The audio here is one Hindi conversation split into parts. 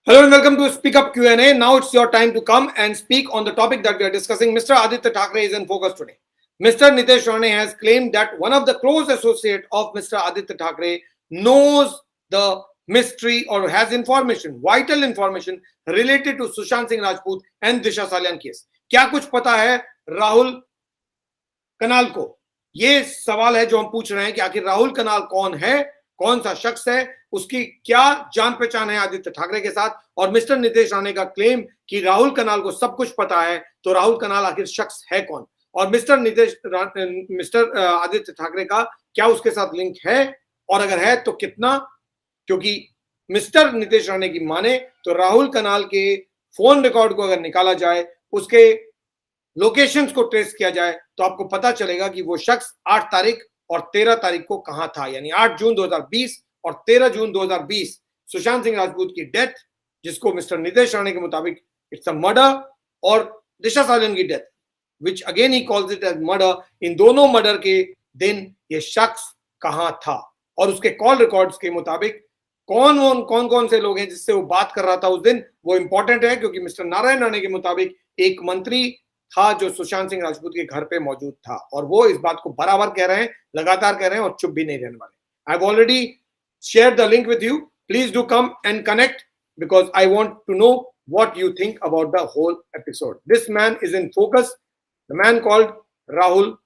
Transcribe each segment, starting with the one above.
Hello and welcome to Speak Up Q&A. Now it's your time to come and speak on the topic that we are discussing. Mr. Aditya Thackeray is in focus today. Mr. Nitesh Rane has claimed that one of the close associates of Mr. Aditya Thackeray knows the mystery or has information, vital information related to Sushant Singh Rajput and Disha Salian case. क्या कुछ पता है राहुल कनाल को? ये सवाल है जो हम पूछ रहे हैं कि आखिर राहुल कनाल कौन है, कौन सा शख्स है, उसकी क्या जान पहचान है आदित्य ठाकरे के साथ, और मिस्टर नितेश राणे का क्लेम कि राहुल कनाल को सब कुछ पता है, तो राहुल कनाल आखिर शख्स है कौन, और मिस्टर आदित्य ठाकरे का क्या उसके साथ लिंक है, और अगर है तो कितना? क्योंकि मिस्टर नितेश राणे की माने तो राहुल कनाल के फोन रिकॉर्ड को अगर निकाला जाए, उसके लोकेशंस को ट्रेस किया जाए, तो आपको पता चलेगा कि वो शख्स 8 तारीख और 13 तारीख को कहां था। यानी 8 जून 2020 और 13 जून 2020 सुशांत सिंह राजपूत की डेथ, जिसको मिस्टर नितेश राणे के मुताबिक इट्स अ मर्डर, और दिशा सालियन की death which again he calls it as murder, इन दोनों मर्डर के दिन ये शख्स कहां था, और उसके कॉल रिकॉर्ड्स के मुताबिक कौन से लोग हैं जिससे वो बात कर रहा था उस दिन, वो इंपॉर्टेंट है, क्योंकि मिस्टर नारायण राणे के मुताबिक एक मंत्री था जो सुशांत सिंह राजपूत के घर पे मौजूद था, और वो इस बात को बराबर कह रहे हैं, लगातार कह रहे हैं, और चुप भी नहीं रहने वाले। I have already share the link with you, please do come and connect because I want to know what you think about the whole episode. This man is in focus, the man called Rahul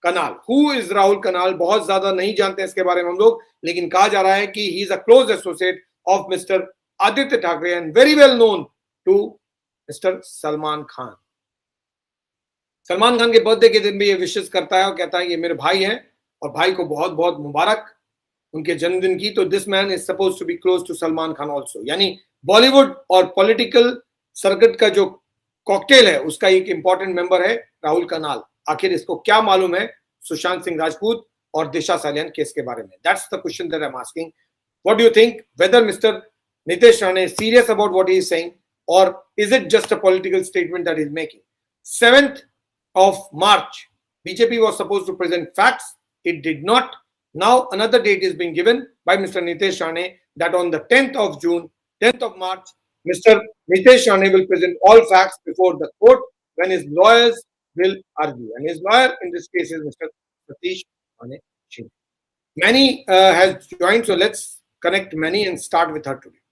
Kanal. Who is Rahul Kanal? बहुत ज्यादा नहीं जानते हैं इसके बारे में हम लोग, लेकिन कहा जा रहा है कि he is a close associate of mister Aditya Thackeray and very well known to mister Salman Khan. Salman Khan के बर्थडे के दिन भी ये विशेष करता है और कहता है ये मेरे भाई हैं और भाई को बहुत बहुत मुबारक उनके जन्मदिन की। तो this man is suppose to be close to Salman Khan also. यानी बॉलीवुड और पॉलिटिकल सर्किट का जो कॉकटेल है उसका एक इंपॉर्टेंट मेंबर है राहुल कनाल। आखिर इसको क्या मालूम है सुशांत सिंह राजपूत और दिशा सालियान केस के बारे में? That's the question that I am asking. What do you think, whether mister Nitesh Rane is serious about what he is saying, or is it just a political statement that he is making? 7th of March, BJP was supposed to present facts. It did not. Now another date is being given by Mr. Nitesh Rane that on the 10th of June, 10th of March, Mr. Nitesh Rane will present all facts before the court when his lawyers will argue. And his lawyer in this case is Mr. Satish Rane. Many has joined, so let's connect Many and start with her today.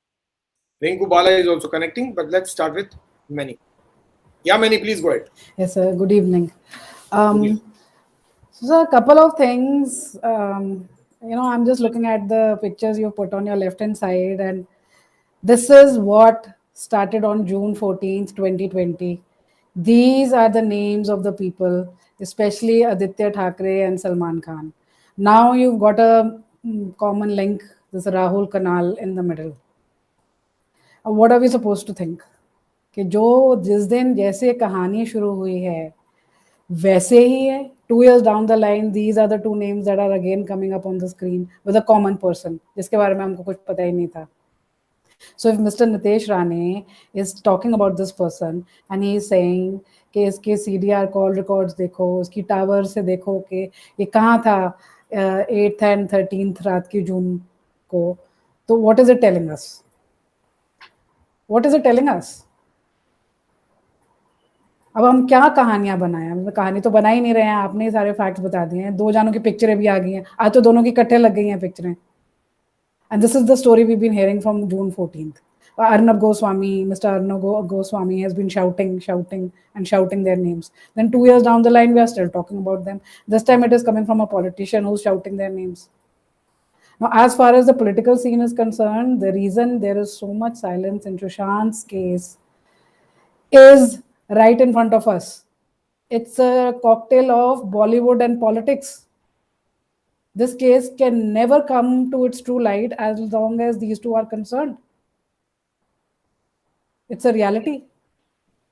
Rinku Bala is also connecting, but let's start with Many. Yeah, Many, please go ahead. Yes, sir. Good evening. So a couple of things. I'm just looking at the pictures you put on your left-hand side, and this is what started on June 14th, 2020. These are the names of the people, especially Aditya Thackeray and Salman Khan. Now you've got a common link, this Rahul Kanal in the middle. What are we supposed to think? कि जो जिस दिन जैसे कहानी शुरू हुई है वैसे ही है. 2 years down the line, these are the two names that are again coming up on the screen with a common person जिसके बारे में हमको कुछ पता ही नहीं था. So if Mr. Nitesh Rane is talking about this person and he is saying कि इसके CDR call records देखो, इसकी टावर से देखो कि ये कहाँ था 8th and 13th रात की जून को, तो what is it telling us? What is it telling us? अब हम क्या कहानियां बनाएं? कहानी तो बना ही नहीं रहे हैं, आपने सारे फैक्ट्स बता दिए हैं. 2 जानों की पिक्चरें भी आ गई हैं, आज तो दोनों की इकट्ठे लग गई हैं पिक्चरें. And this is the story we been hearing from June 14th. Arnab Goswami, Mr. Arnab Goswami has been shouting their names. Then 2 years down the line, we are still talking about them. This time it is coming from a politician who's shouting their names. Now, as far as the political scene is concerned, the reason there is so much silence in Sushant's case is right in front of us. It's a cocktail of Bollywood and politics. This case can never come to its true light as long as these two are concerned. It's a reality.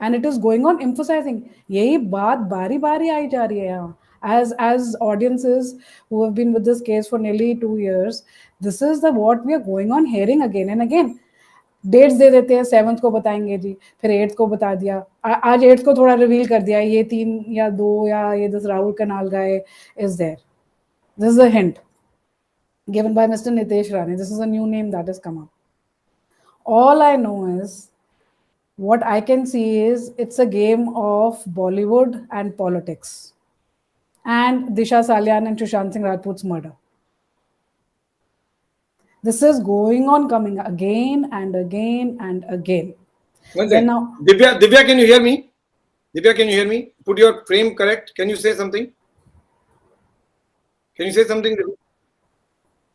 And it is going on emphasizing. यही बात बारी बारी आई जा रही है यहाँ. As audiences who have been with this case for nearly 2 years, this is what we are going on hearing again and again. Dates दे देते हैं, 7th को बताएंगे जी, फिर 8th को बता दिया, आज 8th को थोड़ा रिवील कर दिया, ये 3 या 2 या ये this Rahul Kanal guy is there. This is a hint given by Mr. Nitesh Rane. This is a new name that has come up. All I know is what I can see is it's a game of Bollywood and politics and Disha Salyan and Sushant Singh Rajput's murder. This is going on, coming again and again and again. One Then second. now, Divya, can you hear me? Divya, can you hear me? Put your frame correct. Can you say something? Can you say something? Divya?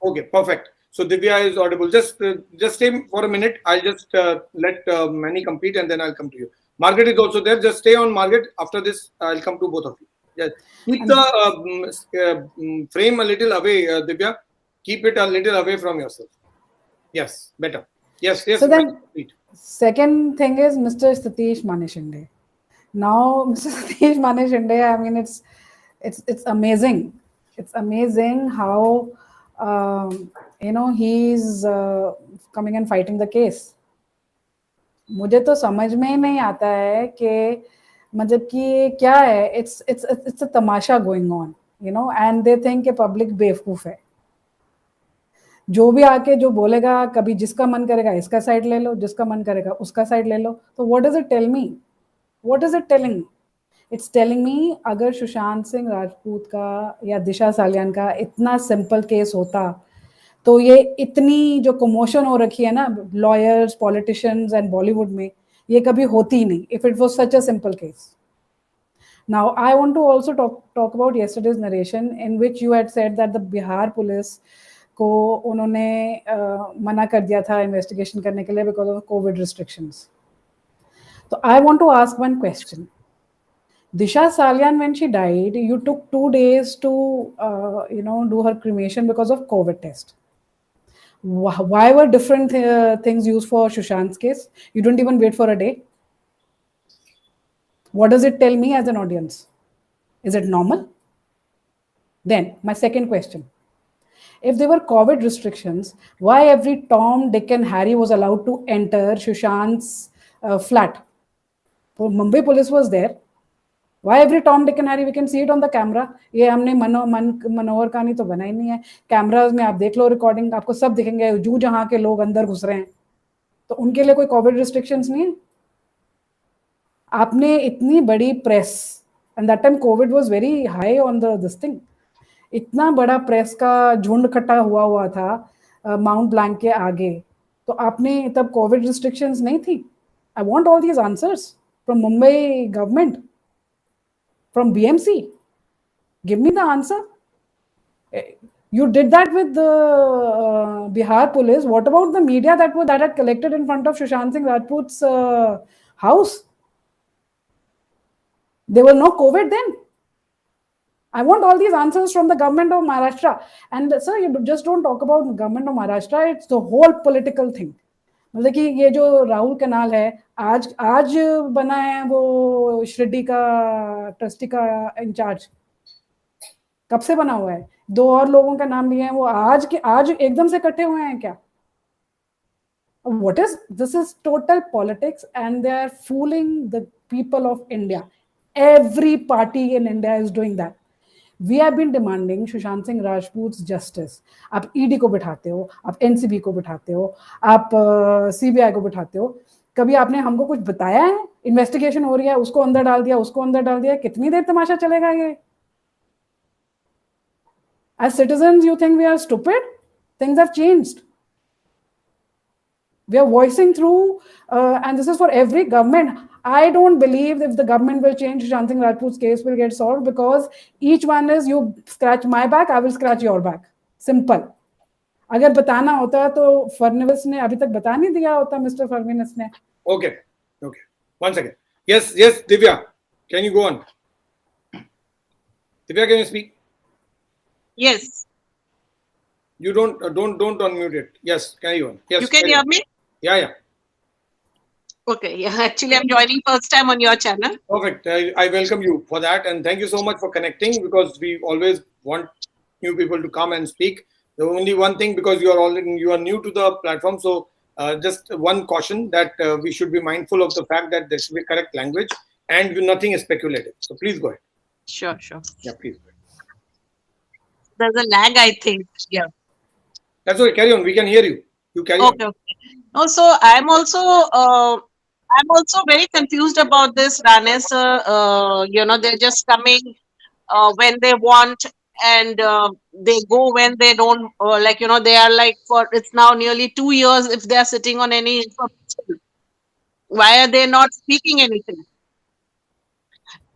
Okay, perfect. So Divya is audible. Just stay for a minute. I'll just let Manny complete, and then I'll come to you. Margaret is also there. Just stay on, Margaret. After this, I'll come to both of you. Yes. Keep the and frame a little away, Divya. Keep it a little away from yourself. Yes, better. Yes, yes. so then Manny, second thing is Mr. Satish Manishinde. Now, Mr. Satish Manishinde, I mean, it's amazing. It's amazing how he's coming and fighting the case. मुझे तो समझ में ही नहीं आता है कि मतलब कि ये क्या है. It's a Tamasha going on, and they think कि पब्लिक बेवकूफ है. जो भी आके जो बोलेगा, कभी जिसका मन करेगा इसका साइड ले लो, जिसका मन करेगा उसका साइड ले लो. तो what does it tell me? What is it telling? It's telling me अगर सुशांत सिंह राजपूत का या दिशा सालियान का इतना सिंपल केस होता तो ये इतनी जो कमोशन हो रखी है ना लॉयर्स, पॉलिटिशियंस एंड बॉलीवुड में, ये कभी होती ही नहीं if it was such a simple case. Now, I want to also talk about yesterday's narration in which you had said that the Bihar police को उन्होंने मना कर दिया था इन्वेस्टिगेशन करने के लिए बिकॉज ऑफ कोविड रिस्ट्रिक्शंस. तो I want to ask one question. Disha Salyan, when she died, you took 2 days to, do her cremation because of COVID test. Why were different things used for Sushant's case? You didn't even wait for a day. What does it tell me as an audience? Is it normal? Then, my second question. If there were COVID restrictions, why every Tom, Dick and Harry was allowed to enter Sushant's flat? So Mumbai police was there. Why every Tom, Dick and Harry? We can see it on the camera. ये हमने मनोहर कहानी तो बना ही नहीं है. कैमराज में आप देख लो रिकॉर्डिंग, आपको सब दिखेंगे जू जहाँ के लोग अंदर घुस रहे हैं. तो उनके लिए कोई कोविड रिस्ट्रिक्शंस नहीं है. आपने इतनी बड़ी press, and that time Covid was very high on this thing. इतना बड़ा प्रेस का झुंड इकट्ठा हुआ था माउंट ब्लैंक के आगे. तो आपने तब कोविड रिस्ट्रिक्शंस नहीं थी. I want all these answers from Mumbai government, from BMC. Give me the answer. You did that with the Bihar police. What about the media that had collected in front of Sushant Singh Rajput's house? There was no COVID then. I want all these answers from the government of Maharashtra. And sir, you just don't talk about the government of Maharashtra. It's the whole political thing. मतलब कि ये जो राहुल कनाल है आज बना है वो शिरडी का ट्रस्टी का इंचार्ज. कब से बना हुआ है? 2 और लोगों का नाम लिए हैं, वो आज एकदम से इकट्ठे हुए हैं क्या? What is this? Is total politics and they are fooling the people of India. Every party in India is doing that. We have been demanding Sushant Singh Rajput's justice. आप ईडी को बिठाते हो, आप एनसीबी को बिठाते हो, आप सीबीआई को बिठाते हो. कभी आपने हमको कुछ बताया है? इन्वेस्टिगेशन हो रही है, उसको अंदर डाल दिया, उसको अंदर डाल दिया. कितनी देर तमाशा चलेगा ये? As citizens, you think we are stupid? Things have changed. We are voicing through, and this is for every government. I don't believe if the government will change, Sushant Singh Rajput's case will get solved because each one is you scratch my back, I will scratch your back. Simple. अगर बताना होता तो फडणवीस ने अभी तक बता नहीं दिया होता, मिस्टर फडणवीस ने. Okay. 1 second. Yes, Divya. Can you go on? Divya, can you speak? Yes. You don't unmute it. Yes, carry on. Yes. You can hear me? Yeah. Okay. Yeah. Actually, I'm joining first time on your channel. Perfect. I welcome you for that, and thank you so much for connecting because we always want new people to come and speak. The only one thing, because you are new to the platform, so just one caution that we should be mindful of the fact that there should be correct language and nothing is speculative. So please go ahead. Sure. Yeah, please go ahead. There's a lag, I think. Yeah. That's okay. Carry on. We can hear you. You carry on. Okay. Also, I'm also very confused about this, Ranes. They're just coming when they want, and they go when they don't. They are like, for it's now nearly 2 years. If they are sitting on any information, why are they not speaking anything?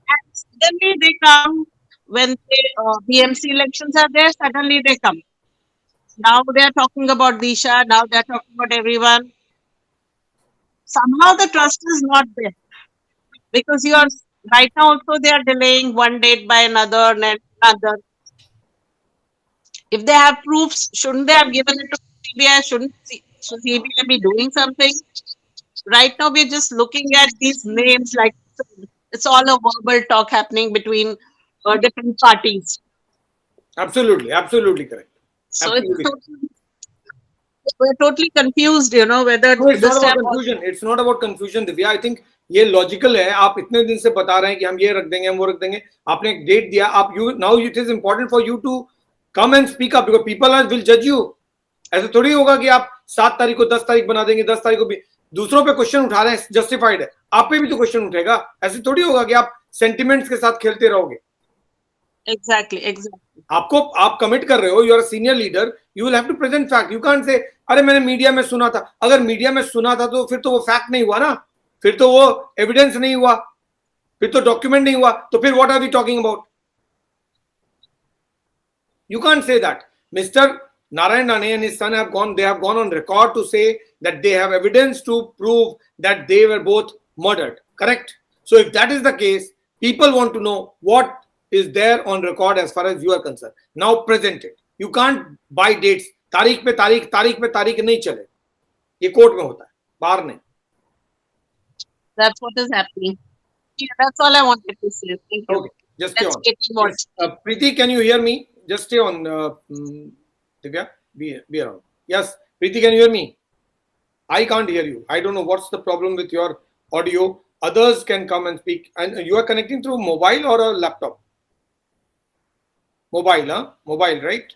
And suddenly they come when BMC elections are there. Suddenly they come. Now they are talking about Disha. Now they are talking about everyone. Somehow the trust is not there, because you are right now also they are delaying one date by another and another. If they have proofs, shouldn't they have given it to CBI? Should CBI be doing something? Right now we're just looking at these names like it's all a verbal talk happening between different parties. Absolutely, absolutely correct. So Absolutely. we're totally confused, whether No, it's this not about time confusion. It's not about confusion, Divya. I think ये लॉजिकल है. आप इतने दिन से बता रहे हैं कि हम ये रख देंगे, हम वो रख देंगे. आपने एक डेट दिया. आप you now it is important for you to come and speak up because people are will जज यू. ऐसे थोड़ी होगा कि आप 7 तारीख को 10 तारीख बना देंगे, 10 तारीख को भी दूसरों पे क्वेश्चन उठा रहे हैं, जस्टिफाइड है. आप पे भी तो क्वेश्चन उठेगा. ऐसे थोड़ी होगा कि आप सेंटिमेंट्स के साथ खेलते रहोगे. एग्जैक्टली आपको आप कमिट कर रहे हो, you are senior leader, you will have to present fact. You can't say अरे मैंने मीडिया में सुना था. अगर मीडिया में सुना था तो फिर तो वो फैक्ट नहीं हुआ ना, फिर तो वो एविडेंस नहीं हुआ, फिर तो डॉक्यूमेंट नहीं हुआ. तो फिर what are we talking about? You can't say that. Mr. Narayan Rane and his son have gone on record to say that they have evidence to prove that they were both murdered. Correct? So if that is the case, people want to know what is there on record as far as you are concerned. Now present it. You can't buy dates. तारीख पे तारीख नहीं चले. ये कोर्ट में होता है, बाहर नहीं. That's what is happening. Yeah, that's all I wanted to say. Thank you. Okay, just stay Let's on. get in what. Yes, Preeti, can you hear me? Just stay on. Divya, be around. Yes, Preeti, can you hear me? I can't hear you. I don't know what's the problem with your audio. Others can come and speak. And you are connecting through mobile or a laptop? Mobile, huh? Mobile, right?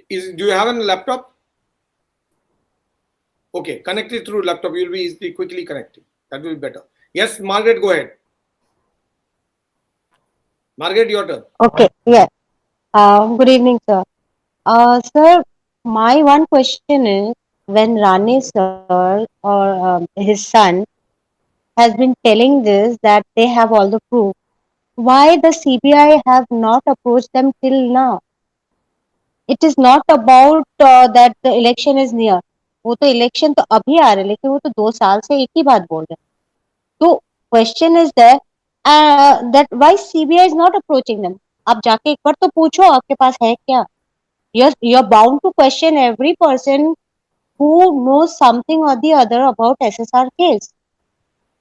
Do you have a laptop? Okay, connect it through laptop. You'll be easily, quickly connected. That will be better. Yes, Margaret, go ahead. Margaret, your turn. Okay, yeah. Good evening, sir. Sir, my one question is, when Rani sir or his son has been telling this that they have all the proof, why the CBI have not approached them till now? It is not about that the election is near. वो तो इलेक्शन तो अभी आ रहे, लेकिन वो तो 2 साल से एक ही बात बोल रहे हैं. तो question is that why CBI is not approaching them. आप जाके एक बार तो पूछो आपके पास है क्या. You're bound to question every person who knows something or the other about SSR case.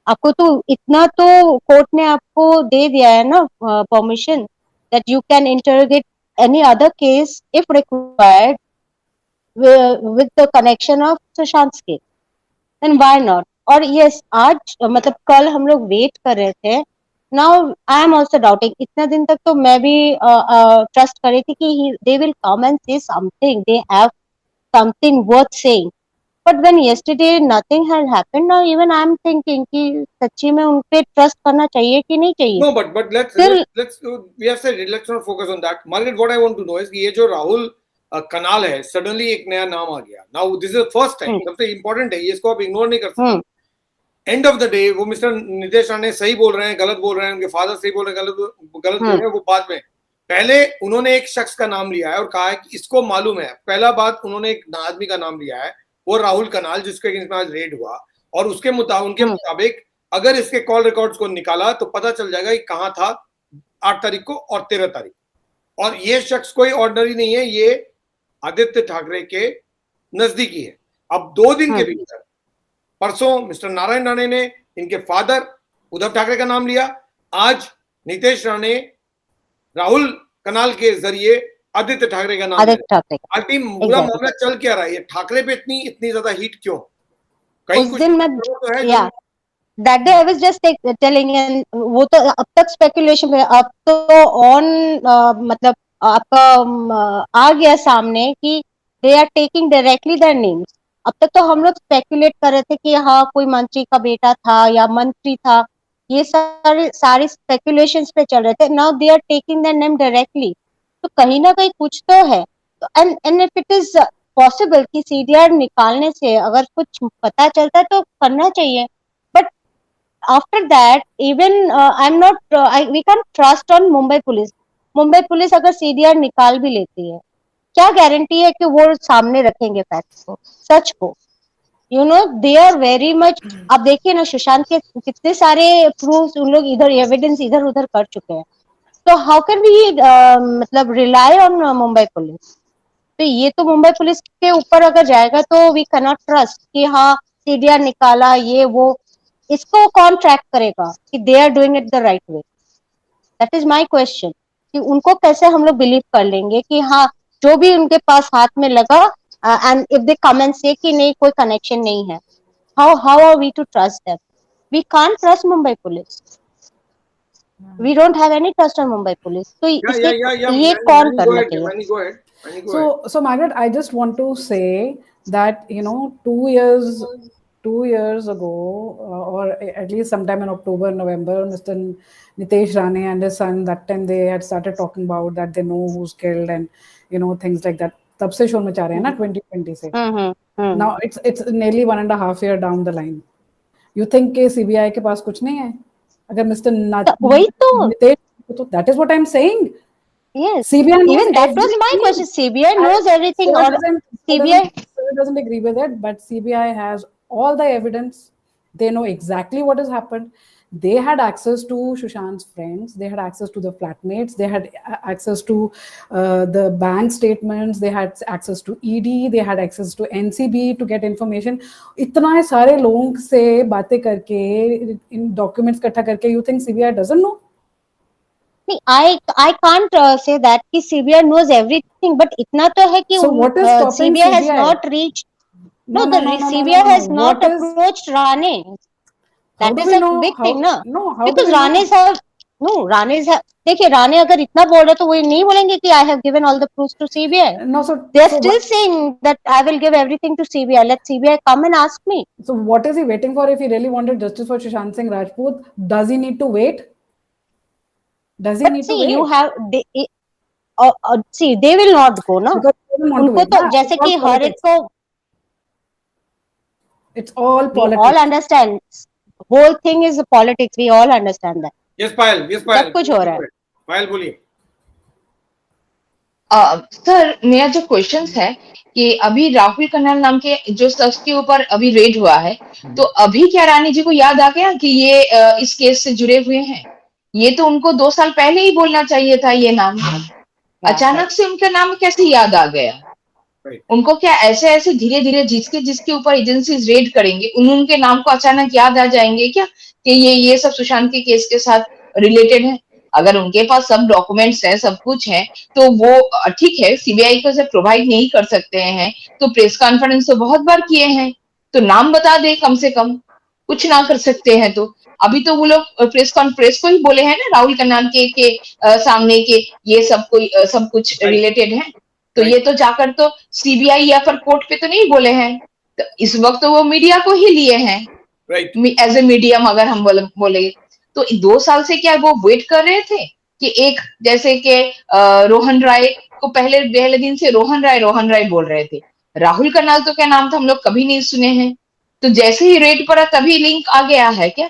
आपको तो इतना तो कोर्ट ने आपको दे दिया है ना permission that you can interrogate any other case if required with the connection of Sushant's case. Then why not? और yes, आज मतलब कल हम लोग वेट कर रहे थे. Now I am also doubting. इतना दिन तक तो मैं भी ट्रस्ट कर रही थी कि they will come and say something. They have something worth saying. But when yesterday nothing had happened, now even I am thinking कि सच्ची में उन पे ट्रस्ट करना चाहिए कि नहीं चाहिए. No, but let's we have said it, let's not focus on that. Margaret, what I want to know is ये जो राहुल कनाल है, suddenly एक नया नाम आ गया. Now this is the first time. सबसे important है, ये इसको आप इग्नोर नहीं कर सकते. एंड ऑफ द डे वो मिस्टर नितेश राणे सही बोल रहे हैं, गलत बोल रहे हैं, उनके फादर सही बोल रहे हैं, गलत बोल रहे हैं, वो बाद में. पहले उन्होंने एक शख्स का नाम लिया है और कहा है कि इसको मालूम है. पहला बात उन्होंने एक आदमी का नाम लिया है, वो राहुल कनाल, जिसके अगेंस्ट में आज रेड हुआ. और उसके उनके मुताबिक अगर इसके कॉल रिकॉर्ड्स को निकाला तो पता चल जाएगा कि कहाँ था 8 तारीख को और 13 तारीख. और ये शख्स कोई ऑर्डिनरी नहीं है, ये आदित्य ठाकरे के नजदीकी है. अब 2 दिन के भीतर परसों मिस्टर नारायण राणे ने इनके फादर उद्धव ठाकरे का नाम लिया, आज नितेश राणे राहुल कनाल के जरिए आदित्य ठाकरे का नाम लिया. पूरा मामला चल क्या रहा है? ये ठाकरे पे इतनी ज्यादा हीट क्यों? उस दिन मैं that day I was just telling, and वो तो अब तक स्पेकुलेशन है. अब तो ऑन मतलब आपका आ गया सामने कि they are taking directly their names. अब तक तो हम लोग स्पेकुलेट कर रहे थे कि हाँ कोई मंत्री का बेटा था या मंत्री था, ये सारे स्पेकुलेशंस पे चल रहे थे. Now they are taking the name directly, तो कहीं ना कहीं कुछ तो है. And if it is possible कि सीडीआर निकालने से अगर कुछ पता चलता है तो करना चाहिए. But after that even I am not, we can trust on Mumbai police. Mumbai police अगर सीडीआर निकाल भी लेती है, क्या गारंटी है कि वो सामने रखेंगे फैक्ट्स को, सच को. You know they are very much. आप देखिए ना सुशांत के कितने सारे प्रूफ्स उन लोग इधर एविडेंस इधर उधर कर चुके हैं. तो हाउ कैन वी मतलब रिलाई ऑन मुंबई पुलिस. तो ये तो मुंबई पुलिस के ऊपर अगर जाएगा तो वी कैनॉट ट्रस्ट कि हाँ सीडीआर निकाला ये वो. इसको कौन ट्रैक करेगा कि they are doing it the right way. That is my question कि उनको कैसे हम लोग बिलीव कर लेंगे कि हाँ जो भी उनके पास हाथ में लगा, and if they come and say कि नहीं कोई कनेक्शन नहीं है, how are we to trust them. We can't trust Mumbai police. We don't have any trust on Mumbai police. तो Yeah. इसलिए ये कौन Mani, go करना ahead. चाहिए. Mani, go ahead. Mani, go ahead. So Margaret, I just want to say that 2 years ago, or at least sometime in October, November, Mr. Nitesh Rane and his son, that time they had started talking about that they know who's killed and things like that. तब से शोर मचा रहे हैं ना 2020 से. Now it's nearly 1.5 year down the line. You think कि CBI के पास कुछ नहीं है? अगर मिस्टर वही तो. नितेश, तो that is what I'm saying. Yes, CBI knows even that was my everything. question. CBI knows everything, Sir or CBI. doesn't agree with it, but CBI has all the evidence. They know exactly what has happened. They had access to Sushant's friends. They had access to the flatmates. They had access to the bank statements. They had access to ED. They had access to NCB to get information. इतना सारे लोगों से बातें करके इन documents इकट्ठा करके, you think CBI doesn't know? I can't say that कि CBI knows everything, but इतना तो है कि So what is stopping CBI has CBI? not reached. No, No, the CBI has not What is? approached Rane. How That do is we a know? big thing, ना. No, how do Because we know? Rane's have no Rane's have. देखिए राणे अगर इतना बोल रहे तो वो नहीं बोलेंगे कि I have given all the proofs to CBI. No, so They are so still what, saying that I will give everything to CBI. Let CBI come and ask me. so what is he waiting for if he really wanted justice for Sushant Singh Rajput? Does he need to wait? Does he But need to see, wait? you have see they will not go ना. Because they don't want to उनको wait. तो ना? जैसे It's all कि हर एक politics. को. It's all We all politics. understand. Whole thing is politics. We all understand that. Yes, Payal. Yes, Payal. सब कुछ हो रहा है. Payal, बोलिए. सर मेरा जो क्वेश्चन है कि अभी राहुल कन्नल नाम के जो शख्स के ऊपर अभी रेड हुआ है, तो अभी क्या रानी जी को याद आ गया कि ये इस केस से जुड़े हुए हैं? ये तो उनको 2 साल पहले ही बोलना चाहिए था ये नाम. अचानक से उनका नाम कैसे याद आ गया? उनको क्या ऐसे ऐसे धीरे धीरे जिसके ऊपर एजेंसीज रेड करेंगे उनके नाम को अचानक याद आ जाएंगे क्या कि ये सब सुशांत के केस के साथ रिलेटेड है? अगर उनके पास सब डॉक्यूमेंट्स हैं, सब कुछ है, तो वो ठीक है, सीबीआई को जब प्रोवाइड नहीं कर सकते हैं तो प्रेस कॉन्फ्रेंस तो बहुत बार किए हैं, तो नाम बता दे कम से कम. कुछ ना कर सकते हैं तो अभी तो वो लोग प्रेस को ही बोले हैं ना राहुल कन्नाल के सामने के ये सब कुछ रिलेटेड है. तो ये तो जाकर तो सीबीआई या फिर कोर्ट पे तो नहीं बोले हैं. तो इस वक्त तो वो मीडिया को ही लिए हैं एज ए मीडियम. अगर हम बोले तो 2 साल से क्या वो वेट कर रहे थे कि एक जैसे कि रोहन राय को पहले दिन से रोहन राय बोल रहे थे. राहुल कन्नाल तो क्या नाम था हम लोग कभी नहीं सुने हैं. तो जैसे ही रेड पड़ा तभी लिंक आ गया है क्या,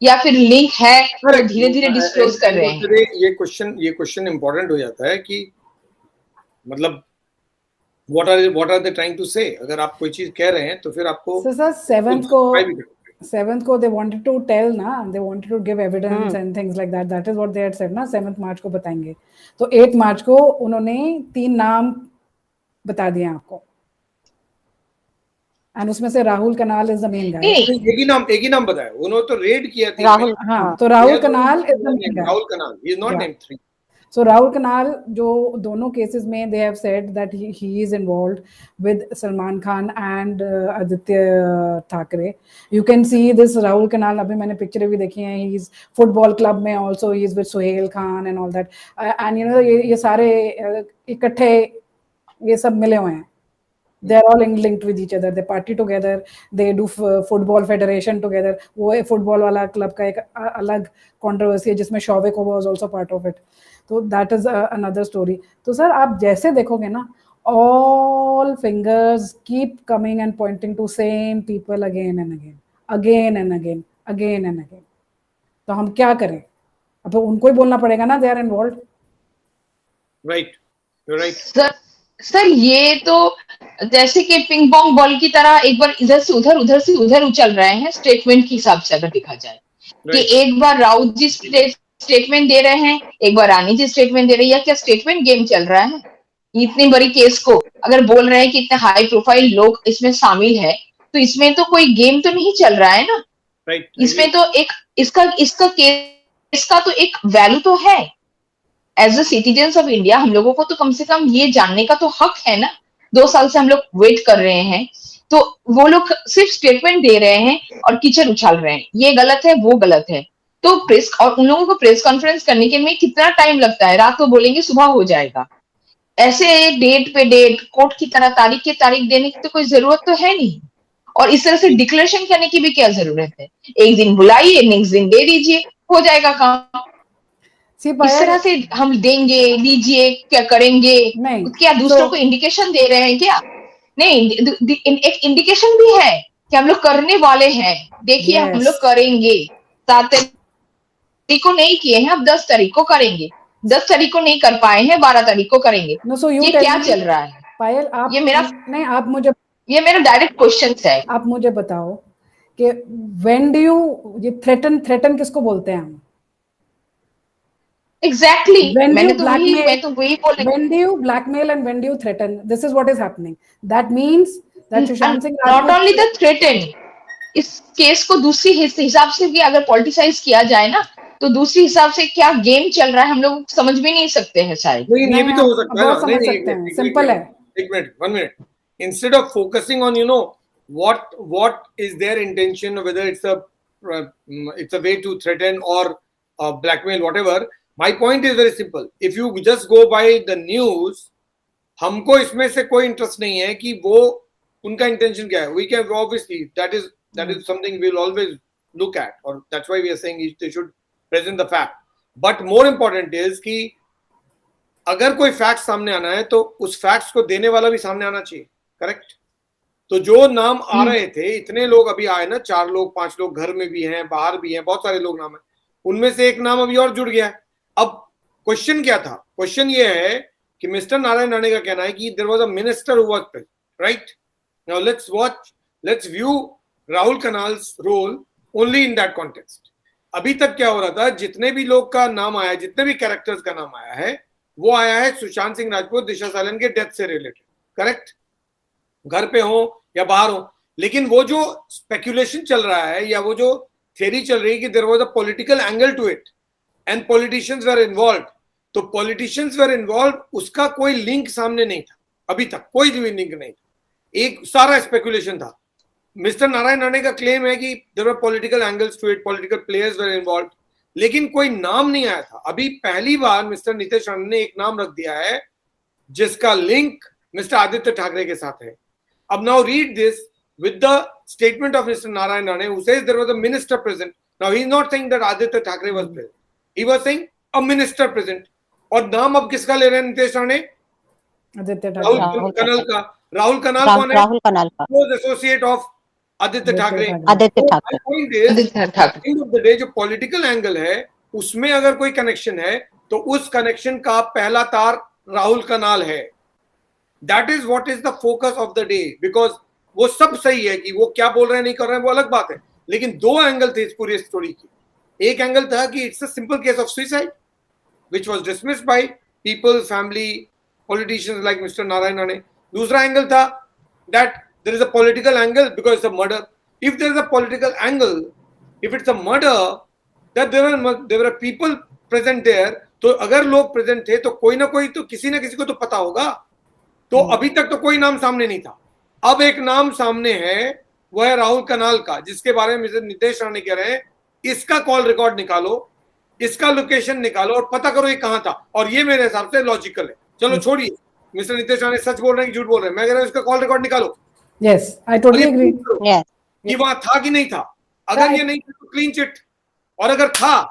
या फिर लिंक है तो धीरे धीरे डिस्क्लोज कर रहे हैं? ये क्वेश्चन इंपॉर्टेंट हो जाता है कि मतलब what are they trying to say? अगर आप कोई चीज कह रहे हैं तो फिर आपको So 7th को they wanted to tell ना, they wanted to give evidence and things like that. That is what they had said ना, 7th मार्च को बताएंगे. तो 8 मार्च को उन्होंने 3 नाम बता दिए आपको. And उसमें से राहुल कनाल is the main guy. एक ही नाम बताया उन्होंने, तो रेड किया थी राहुल. हाँ, तो राहुल कनाल is the main guy. Rahul kanal, he is not named 3. So Rahul Kanal, जो दोनों cases में they have said that he is involved with Salman Khan and Aditya Thackeray. You can see this Rahul Kanal, अभी मैंने picture भी देखी हैं. He's football club में also he is with Sohail Khan and all that. And ये सारे इकट्ठे ये सब मिले हुए हैं. they're all linked with each other, they party together, they do football federation together. वो फुटबॉल वाला क्लब का एक अलग कंट्रोवर्सी है जिसमें Showik was also part of it, तो that is another story. तो सर आप जैसे देखोगे ना, all fingers keep coming and pointing to same people again and again, again and again, again and again. तो हम क्या करें? अब उनको ही बोलना पड़ेगा ना, they are involved. Right, you're right. Sir ये तो जैसे कि पिंग पोंग बॉल की तरह एक बार इधर से उधर उछल रहे हैं स्टेटमेंट के हिसाब से, अगर देखा जाए कि एक बार राउत जी स्टेटमेंट दे रहे हैं, एक बार रानी जी स्टेटमेंट दे रही है, क्या स्टेटमेंट गेम चल रहा है? इतनी बड़ी केस को अगर बोल रहे हैं कि इतने हाई प्रोफाइल लोग इसमें शामिल है, तो इसमें तो कोई गेम तो नहीं चल रहा है ना। Right. इसमें तो एक इसका केस का तो एक वैल्यू तो है। As a citizens of India हम लोगों को तो कम से कम ये जानने का तो हक है ना। 2 साल से हम लोग वेट कर रहे हैं, तो वो लोग सिर्फ स्टेटमेंट दे रहे हैं और कीचड़ उछाल रहे हैं, ये गलत है वो गलत है। तो प्रेस और उन लोगों को प्रेस कॉन्फ्रेंस करने के में कितना टाइम लगता है? रात को बोलेंगे सुबह हो जाएगा। ऐसे डेट पे डेट कोर्ट की तरह तारीख के तारीख देने की तो कोई जरूरत तो है नहीं, और इस तरह से डिक्लेरेशन करने की भी क्या जरूरत है? एक दिन बुलाइए, नेक्स्ट दिन दे दीजिए, हो जाएगा काम। इस तरह से हम देंगे, लीजिए, क्या करेंगे? नहीं, क्या दूसरों को इंडिकेशन दे रहे हैं क्या? नहीं, एक इंडिकेशन भी है कि हम लोग करने वाले हैं। देखिए हम लोग करेंगे, 7 तारीख को नहीं किए हैं, अब 10 तारीख को करेंगे, 10 तारीख को नहीं कर पाए हैं, 12 तारीख को करेंगे। ये क्या चल रहा है पायल? आप ये मेरा डायरेक्ट क्वेश्चन है। आप मुझे बताओ कि व्हेन डू यू, ये थ्रेटन किसको बोलते हैं हम? Exactly. मैं तो वही बोल रही हूँ। When do you blackmail and when do you threaten? This is what is happening. That means that Sushant Singh not only the threaten, इस केस को दूसरी हिसाब से भी अगर पॉलिटिसाइज किया जाए ना, तो दूसरी हिसाब से क्या गेम चल रहा है हम लोग समझ भी नहीं सकते हैं शायद। नहीं, ये भी तो हो सकता है ना। समझ सकते हैं, सिंपल है। एक minute, 1 minute. Instead of focusing on what is their intention, whether it's a way to threaten or blackmail, whatever. My point is very simple. If you just go by the news, हमको इसमें से कोई इंटरेस्ट नहीं है कि वो उनका इंटेंशन क्या है. We can obviously that is something we'll always look at, or that's why we are saying they should present the fact. But more important is कि अगर कोई फैक्ट सामने आना है तो उस फैक्ट्स को देने वाला भी सामने आना चाहिए. करेक्ट? तो जो नाम आ रहे थे, इतने लोग अभी आए ना, 4 लोग 5 लोग, घर में भी हैं, बाहर भी हैं, बहुत सारे लोग नाम है, उनमें से एक नाम अभी और जुड़ गया है. अब क्वेश्चन क्या था? क्वेश्चन ये है कि मिस्टर नारायण राणे का कहना है कि there was a minister who was present, right? Now let's view Rahul Kanal's role only in that context. अभी तक क्या हो रहा था, जितने भी लोग का नाम आया, जितने भी कैरेक्टर्स का नाम आया है, वो आया है सुशांत सिंह राजपूत, दिशा सालन के डेथ से रिलेटेड. करेक्ट? घर पे हो या बाहर हो. लेकिन वो जो स्पेक्यूलेशन चल रहा है या वो जो थियरी चल रही है कि there was a political angle to it and politicians were involved, तो politicians were involved, उसका कोई लिंक सामने नहीं था. अभी तक कोई भी लिंक नहीं था. एक सारा स्पेकुलेशन था. मिस्टर नारायण राणे का क्लेम है कि there were political angles to it, political players were involved, लेकिन कोई नाम नहीं आया था. अभी पहली बार मिस्टर नीतीश राणे ने एक नाम रख दिया है जिसका लिंक मिस्टर आदित्य ठाकरे के साथ है. अब now read this with the statement of Mr. Narayan Rane, who says there was a minister present. Now he is not saying that Aditya Thackeray was present. He was saying a minister present. और नाम अब किसका ले रहे हैं नीतीश राणे? राहुल कनाल का. राहुल कनाल कौन है? राहुल कनाल का close associate of Aditya Thackeray. Aditya Thackeray. End of the day जो पॉलिटिकल एंगल है उसमें अगर कोई कनेक्शन है तो उस कनेक्शन का पहला तार राहुल कनाल है. That is what is the focus of the day. Because वो सब सही है कि वो क्या बोल रहे हैं नहीं कर रहे हैं वो अलग बात है, लेकिन 2 एंगल थे इस पूरी स्टोरी की. एक एंगल था कि it's a simple case of suicide which was dismissed by people, family, politicians like mister Narayan Rane. दूसरा एंगल था that there is a political angle because it's a murder. If there is a political angle, if it's a murder, that there are people present there. तो अगर लोग प्रेजेंट थे तो कोई ना कोई तो किसी ना किसी को तो पता होगा. तो अभी तक तो कोई नाम सामने नहीं था. अब एक नाम सामने है, वह है राहुल कनाल का, जिसके बारे में मिस्टर नीतीश राणे कह रहे हैं इसका कॉल रिकॉर्ड निकालो, इसका लोकेशन निकालो और पता करो ये कहां था. और ये मेरे हिसाब से लॉजिकल है. चलो छोड़िए, मिस्टर नितेश राणे सच बोल रहे हैं कि झूठ बोल रहे हैं? मैं कह रहा हूँ इसका कॉल रिकॉर्ड निकालो, Yes, I totally agree. Yes. कि वहां था कि नहीं था। अगर ये नहीं था तो क्लीन चिट, और अगर था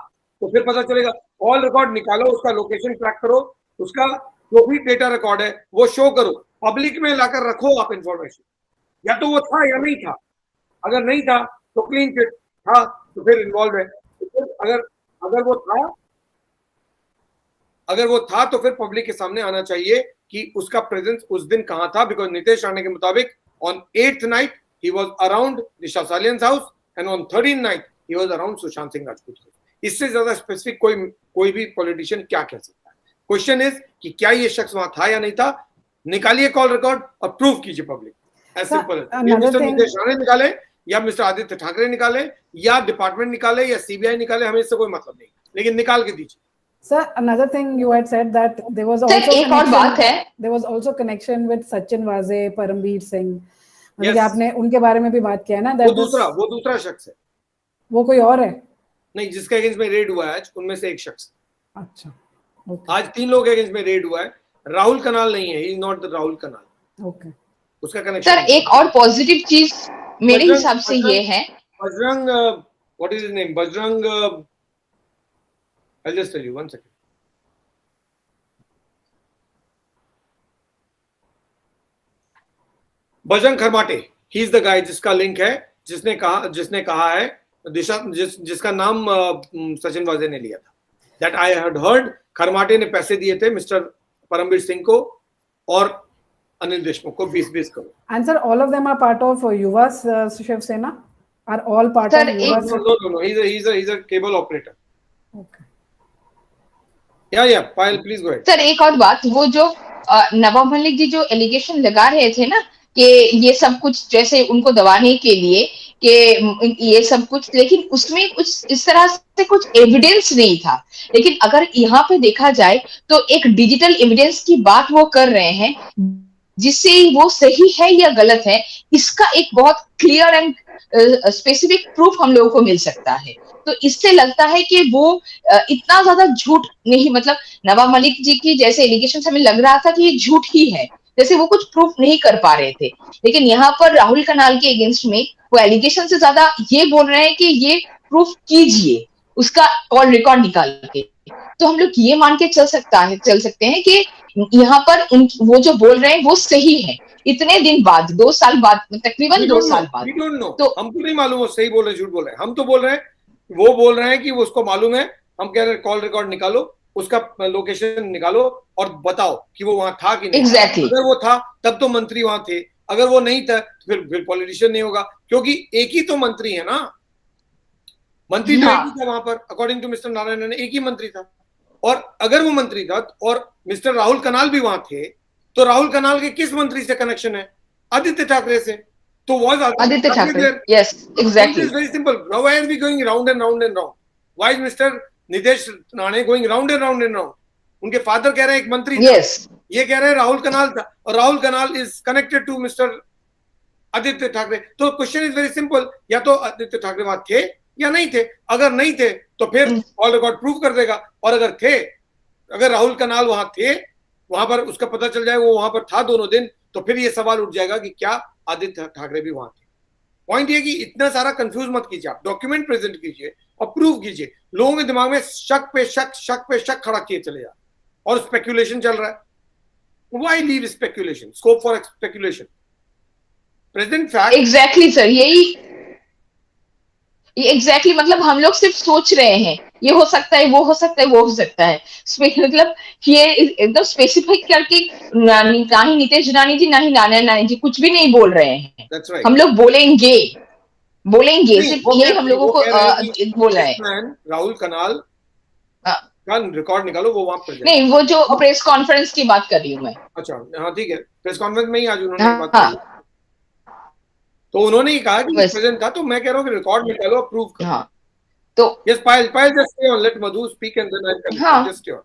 तो फिर पता चलेगा। कॉल रिकॉर्ड निकालो, उसका लोकेशन ट्रैक करो, उसका जो भी डेटा रिकॉर्ड है वो शो करो, पब्लिक में लाकर रखो आप इंफॉर्मेशन। या तो वो था या नहीं था। अगर नहीं था तो क्लीन चिट, था तो फिर इन्वॉल्व है। तो फिर अगर वो था तो फिर पब्लिक के सामने आना चाहिए कि उसका प्रेजेंस उस दिन कहां था। बिकॉज नितेश राणे के मुताबिक on 8th night he was around Disha Salian's house and on 13th night he was around Sushant Singh Rajput house. इससे ज्यादा स्पेसिफिक कोई भी पॉलिटिशियन क्या कह सकता है? क्वेश्चन इज कि क्या ये शख्स वहां था या नहीं था? निकालिए कॉल रिकॉर्ड और प्रूव कीजिए public. As simple as. Mister Nitesh Rane निकाले या मिस्टर आदित्य ठाकरे निकाले या डिपार्टमेंट निकाले या सीबीआई निकाले, हमें इससे कोई मतलब नहीं, लेकिन निकाल के दीजिए। Sir, another thing you had said that there was sir also एक और बात है, there was also connection with Sachin Waze, Paramveer Singh. मतलब Yes. कि आपने उनके बारे में भी बात किया है ना? वो दूसरा शख्स है। वो कोई और है? नहीं, जिसके अगेंस्ट में रेड हुआ है आज, उनमें से एक शख्स। अच्छा, okay. आज 3 लोग अगेंस्ट में रेड हुआ है। राहुल कनाल नहीं है, he is not the Rahul Kanal. Okay. उसका कनेक्शन। सर एक और पॉजिटिव चीज मेरे हिसाब से ये है, Bajrang, what is his name? Bajrang, I'll just tell you, 1 second. Bajrang Kharmate, he is the guy जिसका लिंक है, जिसने कहा है जिसका नाम सचिन वाजे ने लिया था। That I had heard Kharmate ने पैसे दिए थे मिस्टर परमवीर सिंह को और अनिल देशमुख को 20-20 crore. And sir, all of them are part of Yuva Shiv Sena? Are all part Sir, of Yuva? No, he's a cable operator. Okay. Yeah, Payal, please go ahead. Sir एक और बात, वो जो नवाब मलिक जी जो एलिगेशन लगा रहे थे ना कि ये सब कुछ जैसे उनको दबाने के लिए कि ये सब कुछ, लेकिन उसमें कुछ इस तरह से कुछ एविडेंस नहीं था। लेकिन अगर यहाँ पे देखा जाए तो एक डिजिटल एविडेंस की बात वो कर रहे हैं, जिससे वो सही है या गलत है इसका एक बहुत क्लियर एंड स्पेसिफिक प्रूफ हम लोगों को मिल सकता है। तो इससे लगता है कि वो इतना ज्यादा झूठ नहीं, मतलब नवाब मलिक जी की जैसे एलिगेशन हमें लग रहा था कि ये झूठ ही है, जैसे वो कुछ प्रूफ नहीं कर पा रहे थे। लेकिन यहाँ पर राहुल कनाल के अगेंस्ट में वो एलिगेशन से ज्यादा ये बोल रहे हैं कि ये प्रूफ कीजिए, उसका कॉल रिकॉर्ड निकाल के। तो हम लोग ये मान के चल सकते हैं कि यहाँ पर वो जो बोल रहे हैं वो सही है। इतने दिन बाद, 2 साल बाद, तकरीबन 2 साल बाद, तो हमको नहीं मालूम वो सही बोल रहे झूठ बोल रहे हैं। हम तो बोल रहे हैं, वो बोल रहे हैं कि वो उसको मालूम है। हम कह रहे हैं कॉल रिकॉर्ड निकालो, उसका लोकेशन निकालो और बताओ कि वो वहां था कि नहीं। Exactly. अगर वो था तब तो मंत्री वहां थे, अगर वो नहीं था तो फिर पॉलिटिशियन नहीं होगा, क्योंकि एक ही तो मंत्री है ना। मंत्री तो एक ही था वहां पर, अकॉर्डिंग टू मिस्टर नारायण ने एक ही मंत्री था। और अगर वो मंत्री था और मिस्टर राहुल कनाल भी वहां थे, तो राहुल कनाल के किस मंत्री से कनेक्शन है? आदित्य ठाकरे से। तो was Aditya Thackeray, yes, exactly. It's very simple. Why are we going round and round and round? Why is Mr. Nitesh Rane going round and round and round? उनके फादर कह रहे हैं एक मंत्री था, Yes. ये कह रहे हैं राहुल कनाल था, और Rahul Kanal is connected to mister Aditya Thackeray. तो क्वेश्चन इज वेरी सिंपल, या तो आदित्य ठाकरे वहां थे या नहीं थे। अगर नहीं थे तो फिर ऑल रिकॉर्ड प्रूव कर देगा, और अगर थे, अगर राहुल कनाल वहां थे, वहां पर उसका पता चल जाए वो वहां पर था दोनों दिन, तो फिर ये सवाल उठ जाएगा कि क्या आदित्य ठाकरे भी वहां थे। पॉइंट ये कि इतना सारा कंफ्यूज मत कीजिए, आप डॉक्यूमेंट प्रेजेंट कीजिए और प्रूव कीजिए। लोगों के दिमाग में शक पे शक खड़ा किए चले जा, और स्पेक्यूलेशन चल रहा है। Why leave speculation? Scope for speculation. Present fact. Exactly sir, यही एग्जैक्टली मतलब हम लोग सिर्फ सोच रहे हैं ये हो सकता है, वो हो सकता है, वो हो सकता है। मतलब ये एकदम स्पेसिफिक करके ना ही नितेश राणे जी, ना ही नारायण राणे जी कुछ भी नहीं बोल रहे हैं। That's right. हम लोग बोलेंगे सिर्फ ये हम लोगों को बोल रहे हैं। राहुल कनाल का रिकॉर्ड निकालो, वो वहां पर नहीं, वो जो प्रेस कॉन्फ्रेंस की बात कर रही हूँ मैं। अच्छा, हाँ ठीक है, प्रेस कॉन्फ्रेंस में ही आज उन्होंने बात की, तो उन्होंने ही कहा कि प्रेजेंट था। तो मैं कह रहा हूँ कि रिकॉर्ड निकालो, प्रूव करो। हाँ, तो yes Payal just stay on, let Madhu speak and then I can just stay on.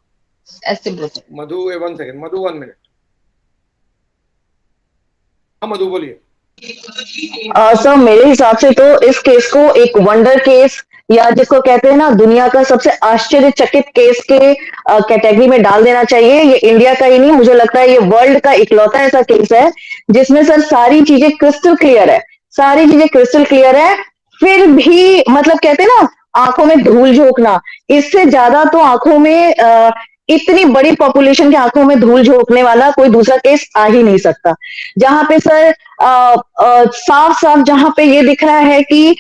ऐसे बोलते मधु 1 सेकंड, मधु 1 मिनट। हाँ मधु बोलिए। सर मेरे हिसाब से तो इस केस को एक वंडर केस या जिसको कहते हैं ना दुनिया का सबसे आश्चर्यचकित केस के कैटेगरी में डाल देना चाहिए। ये इंडिया का ही नहीं, मुझे लगता है ये वर्ल्ड का इकलौता ऐसा केस है जिसमें सर सारी चीजें क्रिस्टल क्लियर है, सारी चीजें क्रिस्टल क्लियर है, फिर भी मतलब कहते हैं ना आंखों में धूल झोंकना, इससे ज्यादा तो आंखों में इतनी बड़ी पॉपुलेशन के आंखों में धूल झोंकने वाला कोई दूसरा केस आ ही नहीं सकता। जहां पे सर साफ साफ जहां पे ये दिख रहा है कि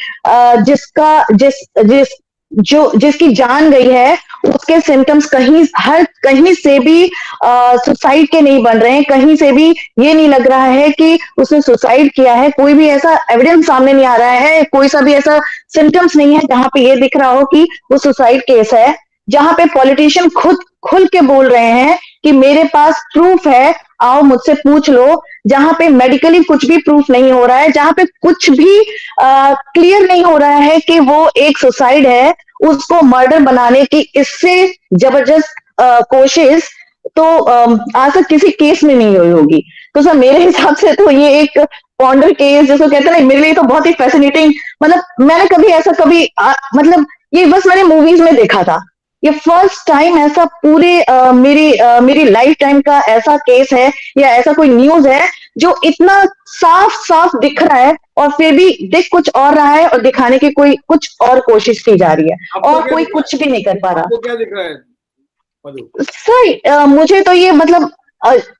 जिसकी जान गई है उसके सिम्टम्स कहीं से भी सुसाइड के नहीं बन रहे हैं, कहीं से भी ये नहीं लग रहा है कि उसने सुसाइड किया है, कोई भी ऐसा एविडेंस सामने नहीं आ रहा है, कोई सा भी ऐसा सिम्टम्स नहीं है जहां पे ये दिख रहा हो कि वो सुसाइड केस है। जहां पे पॉलिटिशियन खुद खुल के बोल रहे हैं कि मेरे पास प्रूफ है, आओ मुझसे पूछ लो, जहां पे मेडिकली कुछ भी प्रूफ नहीं हो रहा है, जहां पे कुछ भी क्लियर नहीं हो रहा है कि वो एक सुसाइड है, उसको मर्डर बनाने की इससे जबरदस्त कोशिश तो आज तक किसी केस में नहीं हुई होगी। तो सर मेरे हिसाब से तो ये एक पॉन्डर केस जिसको कहते हैं ना, मेरे लिए तो बहुत ही फैसिनेटिंग, मतलब मैंने कभी ऐसा मतलब ये बस मैंने मूवीज में देखा था, ये फर्स्ट टाइम ऐसा पूरे मेरी लाइफ टाइम का ऐसा केस है या ऐसा कोई न्यूज है जो इतना साफ साफ दिख रहा है और फिर भी दिख कुछ और रहा है और दिखाने की कोई कुछ और कोशिश की जा रही है और कोई कुछ भी नहीं कर पा रहा। आपको क्या दिख रहा है मधु? सर मुझे तो ये मतलब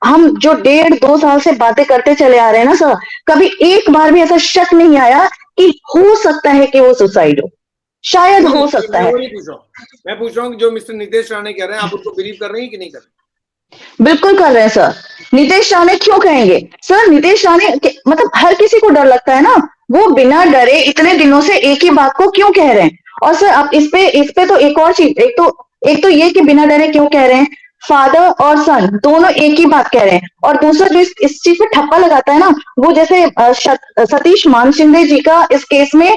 हम जो 1.5-2 साल से बातें करते चले आ रहे हैं ना सर, कभी एक बार भी ऐसा शक नहीं आया कि हो सकता है कि वो सुसाइड हो, शायद हो सकता है। मैं पूछ रहा हूँ जो मिस्टर नितेश राणे कह रहे हैं, आप उसको बिलीव कर रहे हैं कि नहीं कर रहे? बिल्कुल कर रहे हैं सर। नितेश राणे क्यों कहेंगे सर? नितेश राणे मतलब हर किसी को डर लगता है ना, वो बिना डरे इतने दिनों से एक ही बात को क्यों कह रहे हैं। और सर आप इस पे तो एक और चीज, एक तो ये कि बिना डरे क्यों कह रहे हैं, फादर और सन दोनों एक ही बात कह रहे हैं। और दूसरा जो इस चीज पे ठप्पा लगाता है ना, वो जैसे सतीश मान शिंदे जी का इस केस में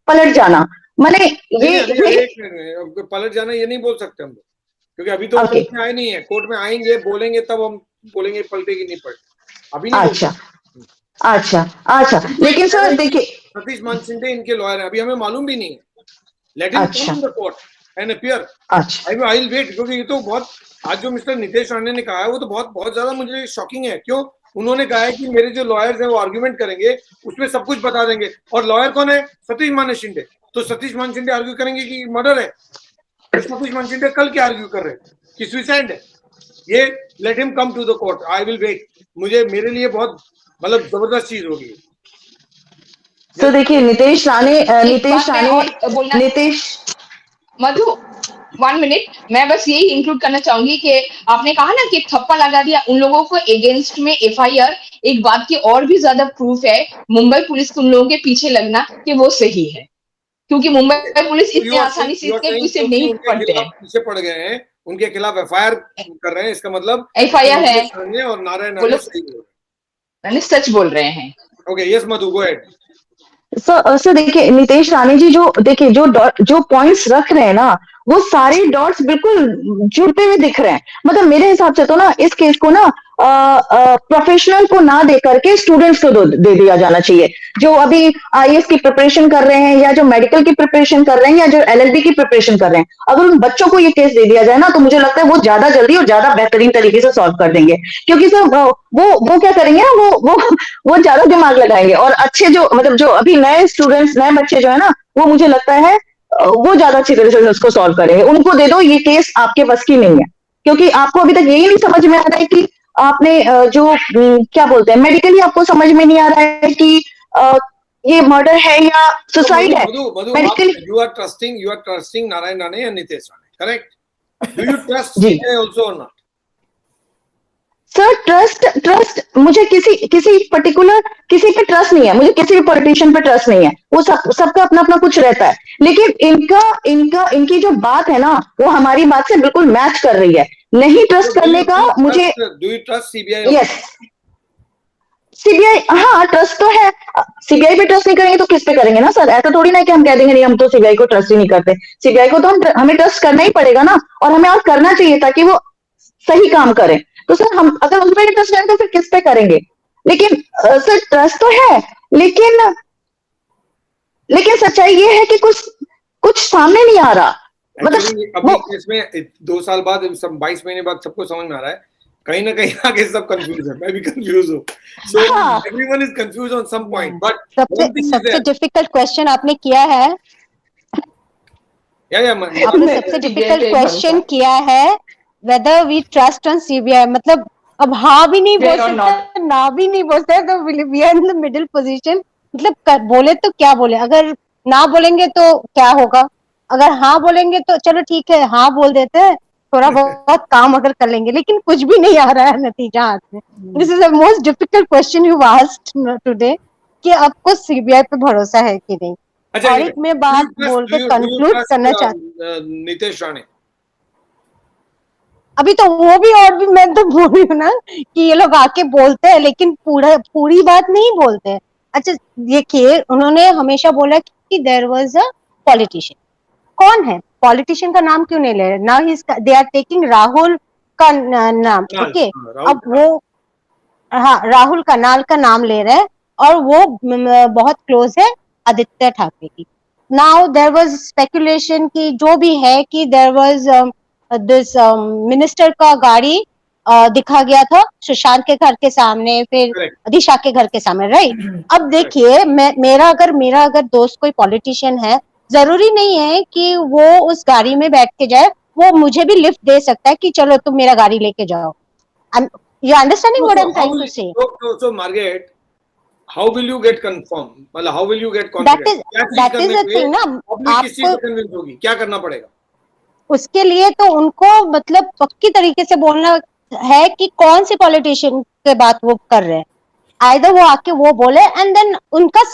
पलट जाना, मैंने ये पलट जाना ये नहीं बोल सकते हम लोग, क्योंकि अभी तो कोर्ट में आए नहीं है, कोर्ट में आएंगे बोलेंगे तब हम बोलेंगे पलटे की नहीं पलटे, अभी नहीं। अच्छा लेकिन सर देखिए सतीश मान शिंदे इनके लॉयर हैं, अभी हमें मालूम भी नहीं है, let him come in the court and appear. I will wait, क्योंकि ये तो बहुत, आज जो मिस्टर नितेश राणे ने कहा है वो तो बहुत ज्यादा मुझे शॉकिंग है। क्यों? उन्होंने कहा है कि मेरे जो लॉयर्स हैं वो आर्ग्यूमेंट करेंगे, उसमें सब कुछ बता देंगे, और लॉयर कौन है? सतीश मान शिंदे। तो सतीश मान शिंदे आर्ग्यू करेंगे कि मर्डर है, तो सतीश मान शिंदे कल क्या आर्ग्यू कर रहे हैं कि सुसाइड है। ये let him come to the court, I will wait. मेरे लिए बहुत मतलब जबरदस्त चीज होगी। तो देखिए नितेश मधु 1 मिनट, मैं बस यही इंक्लूड करना चाहूंगी कि आपने कहा ना कि ठप्पा लगा दिया उन लोगों को अगेंस्ट में एफआईआर, एक बात की और भी ज्यादा प्रूफ है मुंबई पुलिस को उन लोगों के पीछे लगना कि वो सही है, क्योंकि मुंबई पुलिस इतनी आसानी से इसके पीछे नहीं पड़ते हैं, पीछे पड़ गए हैं, उनके खिलाफ एफआईआर कर रहे हैं, इसका मतलब एफआईआर है और नारायण सच बोल रहे हैं। ओके, यस मधु, गो अहेड। सर देखिए नितेश राणे जी जो पॉइंट्स रख रहे हैं ना, वो सारे डॉट्स बिल्कुल जुड़ते हुए दिख रहे हैं। मतलब मेरे हिसाब से तो ना इस केस को ना प्रोफेशनल को ना दे करके स्टूडेंट्स को दे दिया जाना चाहिए, जो अभी आईएएस की प्रिपरेशन कर रहे हैं या जो मेडिकल की प्रिपरेशन कर रहे हैं या जो एलएलबी की प्रिपरेशन कर रहे हैं। अगर उन बच्चों को ये केस दे दिया जाए ना, तो मुझे लगता है वो ज्यादा जल्दी और ज्यादा बेहतरीन तरीके से सॉल्व कर देंगे, क्योंकि सर वो क्या करेंगे ना, वो ज्यादा दिमाग लगाएंगे, और अच्छे जो मतलब जो अभी नए स्टूडेंट्स, नए बच्चे जो है ना, वो मुझे लगता है वो ज्यादा अच्छी तरह से उसको सॉल्व करेंगे। उनको दे दो, ये केस आपके बस की नहीं है, क्योंकि आपको अभी तक यही नहीं समझ में आ रहा है कि आपने जो क्या बोलते हैं मेडिकली आपको समझ में नहीं आ रहा है कि ये मर्डर है या सुसाइड है। Medically you are trusting Narayan Rane and Nitesh Rane, correct? Do you trust CBI also और नॉट? सर ट्रस्ट मुझे किसी पर्टिकुलर किसी पे ट्रस्ट नहीं है, मुझे किसी भी पॉलिटिशियन पे ट्रस्ट नहीं है, वो सबका अपना अपना कुछ रहता है, लेकिन इनकी जो बात है ना, वो हमारी बात से बिल्कुल मैच कर रही है। नहीं ट्रस्ट करने का मुझे। Do you trust CBI? Yes, CBI, हाँ ट्रस्ट तो है। सीबीआई पे ट्रस्ट नहीं करेंगे तो किस पे करेंगे ना सर? ऐसा थोड़ी ना कि हम कह देंगे नहीं हम तो सीबीआई को ट्रस्ट ही नहीं करते। सीबीआई को तो हमें ट्रस्ट करना ही पड़ेगा ना, और हमें और करना चाहिए ताकि वो सही काम करे। तो सर हम अगर उन पर ट्रस्ट करें तो फिर किस पे करेंगे? लेकिन सर ट्रस्ट तो है, लेकिन सच्चाई ये है कि कुछ कुछ सामने नहीं आ रहा। मतलब एक्चुअली वो अभी इसमें 2 साल बाद, सब 22 महीने बाद सबको समझ में आ रहा है, कहीं ना कहीं आगे सब कंफ्यूज है, मैं भी कंफ्यूज हूँ, सो हाँ everyone is confuse on some point, but सबसे वन थिंग इज सबसे देयर, डिफिकल्ट क्वेश्चन आपने किया है, या आपने मैं- सबसे CBI डिफिकल्ट पे ही क्वेश्चन भरोसा किया है, whether we trust on CBI. मतलब अब हाँ भी नहीं बोल CBI or not. सकते, ना भी नहीं बोल सकते, तो we are in the middle position. मतलब बोले तो क्या बोले, अगर ना बोलेंगे तो क्या होगा, अगर हाँ बोलेंगे तो चलो ठीक है, हाँ बोल देते हैं, थोड़ा बहुत काम अगर कर लेंगे, लेकिन कुछ भी नहीं आ रहा है नतीजा हाथ में। This is the most difficult question you asked today, कि आपको सीबीआई पे भरोसा है कि नहीं। अच्छा और एक मैं बात बोल के कंक्लूड करना चाहती, नितेश राणे? अभी तो वो भी, और भी मैं तो बोल रही हूँ ना कि ये लोग आके बोलते हैं लेकिन पूरी बात नहीं बोलते हैं। अच्छा देखिए, उन्होंने हमेशा बोला कि देयर वाज अ पॉलिटिशियन। कौन है पॉलिटिशियन का नाम क्यों नहीं ले रहे? Now they are taking Rahul का नाम, कनाल, ओके। हाँ, राहुल अब वो, हाँ, राहुल कनाल का नाम ले रहे हैं, और वो बहुत क्लोज है आदित्य ठाकरे की। नाउ देयर वाज स्पेकुलेशन कि जो भी है कि देयर वाज दिस मिनिस्टर का गाड़ी दिखा गया था सुशांत के घर के सामने, फिर करेक्ट, दिशा के घर के सामने, राइट। अब देखिए, मेरा अगर दोस्त कोई पॉलिटिशियन है, जरूरी नहीं है कि वो उस गाड़ी में बैठ के जाए, वो मुझे भी लिफ्ट दे सकता है कि चलो तुम मेरा गाड़ी लेके जाओ। You understanding what I'm trying to say? so Margaret, how will you get confirmed, मतलब how will you get That confident, is क्या चीज that is करने the पे thing ना। पब्लिक किस चीज आपको से कन्विंस होगी, क्या करना पड़ेगा? उसके लिए तो उनको मतलब पक्की तरीके से बोलना है कि कौन से पॉलिटिशियन के बात वो कर रहे हैं। आइदर वो आके वो बोले एंड देन उनका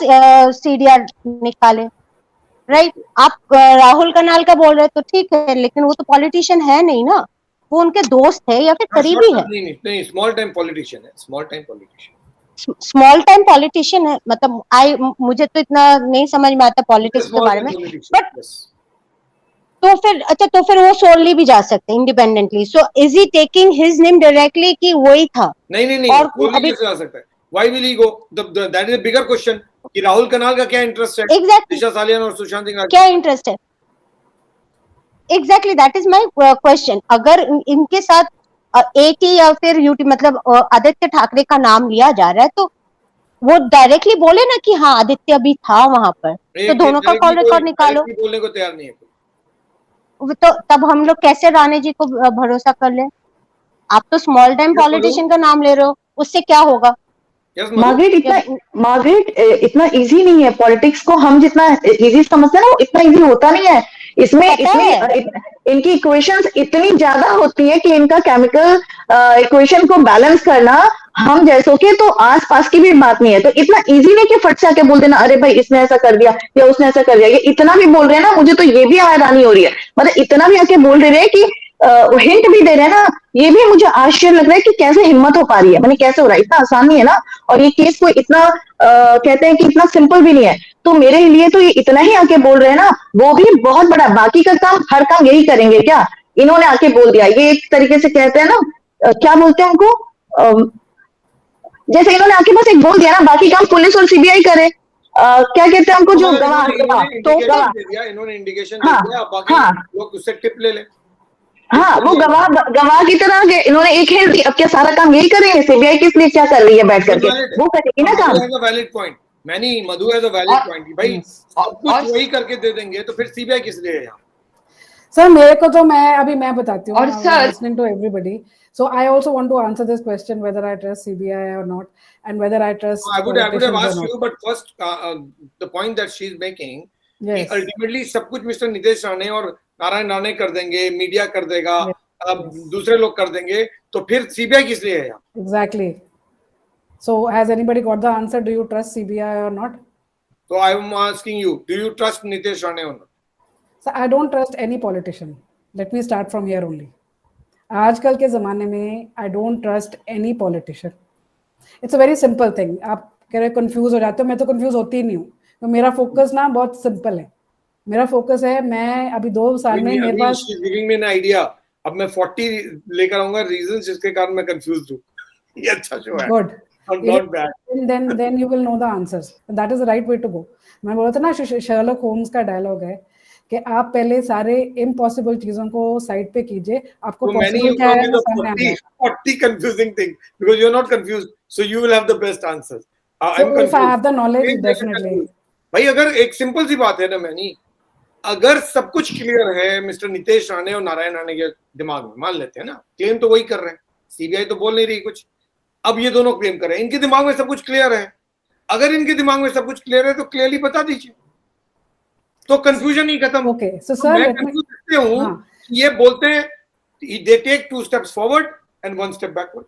सीडीआर निकाले, राइट। आप राहुल कनाल का बोल रहे तो ठीक है, लेकिन वो तो पॉलिटिशियन है नहीं ना, वो उनके दोस्त है या फिर शॉर्ट करीबी है। टर्म नहीं, स्मॉल टाइम पॉलिटिशियन है, small time politician, small time politician है, मतलब मुझे तो इतना नहीं समझ में आता पॉलिटिक्स के स्मॉल बारे टाइम में, पॉलिटिशियन, बट यस। तो फिर अच्छा, तो फिर वो सोलली भी जा सकते हैं independently. So is he taking his name directly कि वही था? नहीं, और कोहली अभी कैसे आ सकता है? Why will he go? That is a bigger question, कि राहुल कनाल का क्या इंटरेस्ट है एग्जैक्टली दिशा सालियान और सुशांत सिंह क्या राजपूत? इंटरेस्ट है? Exactly that is my question. अगर इनके साथ एटी या फिर यूटी, मतलब आदित्य ठाकरे का नाम लिया जा रहा है, तो वो डायरेक्टली बोले ना कि हाँ आदित्य भी था वहां पर, तो दोनों का कॉल रिकॉर्ड निकालो। डायरेक्टली बोलने को तैयार नहीं है कोई। तो तब हम लोग कैसे राणे जी को भरोसा कर ले? आप तो स्मॉल टाइम Yes, मधु? पॉलिटिशियन का नाम ले रहे हो, उससे क्या होगा? Yes, मधु? मार्गरेट इतना इजी नहीं है पॉलिटिक्स को, हम जितना इजी समझते हैं ना, वो इतना इजी होता नहीं है। इसमें पता इतनी है। इनकी इक्वेशंस इतनी ज्यादा होती है कि इनका केमिकल इक्वेशन को बैलेंस करना हम जैसों के तो आस पास की भी बात नहीं है। तो इतना इजी नहीं कि फट से आके बोल देना अरे भाई इसने ऐसा कर दिया या उसने ऐसा कर दिया। ये इतना भी बोल रहे हैं ना, मुझे तो ये भी हैरानी हो रही है, मतलब इतना भी आके बोल रहे हैं कि हिंट भी दे रहे हैं ना, ये भी मुझे आश्चर्य लग रहा है कि कैसे हिम्मत हो पा रही है, मैंने कैसे हो रहा है, इतना आसान नहीं है ना। और ये केस कोई इतना कहते हैं कि इतना सिंपल भी नहीं है, तो मेरे लिए तो ये इतना ही आके बोल रहे हैं ना, वो भी बहुत बड़ा। बाकी का काम, हर काम यही करेंगे क्या? इन्होंने आके बोल दिया, ये एक तरीके से कहते हैं ना, क्या बोलते हैं उनको, जैसे इन्होंने आके बस एक बोल दिया ना, बाकी काम पुलिस और सीबीआई करे। क्या कहते हैं उनको, जो गवाह, इन्होंने गवाह, इंडिकेशन दे हाँ दिया, अब बाकी हाँ लोग उससे टिप ले लें। हाँ, वो गवाह गवाह की तरह इन्होंने एक हिंट दी, अब क्या सारा काम यही करेंगे? सीबीआई किस लिए क्या कर रही है बैठ करके? वो करेगी ना काम। Valid point, Madhu has a valid और पॉइंट, भाई Yes. सब कुछ और वही करके दे देंगे तो फिर सीबीआई किस लिए है यहाँ? सर मेरे को तो, मैं बताती हूँ, और sir listening to everybody. So I also want to answer this question whether I trust CBI or not, and whether I trust I would have politicians or asked not. you, but first the point that she is making, कि Yes. ultimately सब कुछ मिस्टर नितेश राणे और नारायण राणे कर देंगे, मीडिया कर देगा, Yes. अब दूसरे लोग कर देंगे, तो फिर सीबीआई किस लिए है यहाँ? Exactly. So has anybody got the answer? Do you trust CBI or not? So I am asking you, do you trust Nitesh Rane or not? So I don't trust any politician. Let me start from here only. आजकल के ज़माने में I don't trust any politician. It's a very simple thing. आप कह रहे कंफ्यूज हो जाते हो, मैं तो कंफ्यूज होती ही नहीं हूँ, तो मेरा फोकस ना बहुत सिंपल है। मेरा फोकस है, मैं अभी 2 साल में मेरे पास, she's giving me an idea. अब मैं 40 लेकर आऊंगा रीजंस जिसके कारण मैं कंफ्यूज हूँ। ये अच्छा शो है। Good, Not bad. then you will know the answers. That is the right way to go. मैं बोला था ना, शर्लॉक होम्स का डायलॉग है कि आप पहले सारे इम्पॉसिबल चीजों को साइड पे कीजिए, आपको So many पॉसिबल क्या है वो सामने आ 40, जाएगा. 40 confusing things because you're not confused, so you will have the best answers. I'm So if I confused. have the knowledge, Please make it definitely. confused. भाई अगर एक सिंपल सी बात है ना मैनी, अगर सब कुछ क्लियर है मिस्टर नितेश राणे और नारायण राणे के दिमाग में, मान लेते हैं ना, क्लेम तो वही कर रहे हैं, सीबीआई तो बोल नहीं रही कुछ, अब ये दोनों क्लेम कर रहे हैं, इनके दिमाग में सब कुछ क्लियर है, अगर इनके दिमाग में सब कुछ क्लियर है तो क्लियरली बता दीजिए, तो कंफ्यूजन ही खत्म. Okay, so तो sir, मैं let me. कंफ्यूज इसलिए हूँ हाँ. कि ये बोलते हैं they take 2 steps forward and 1 step backward.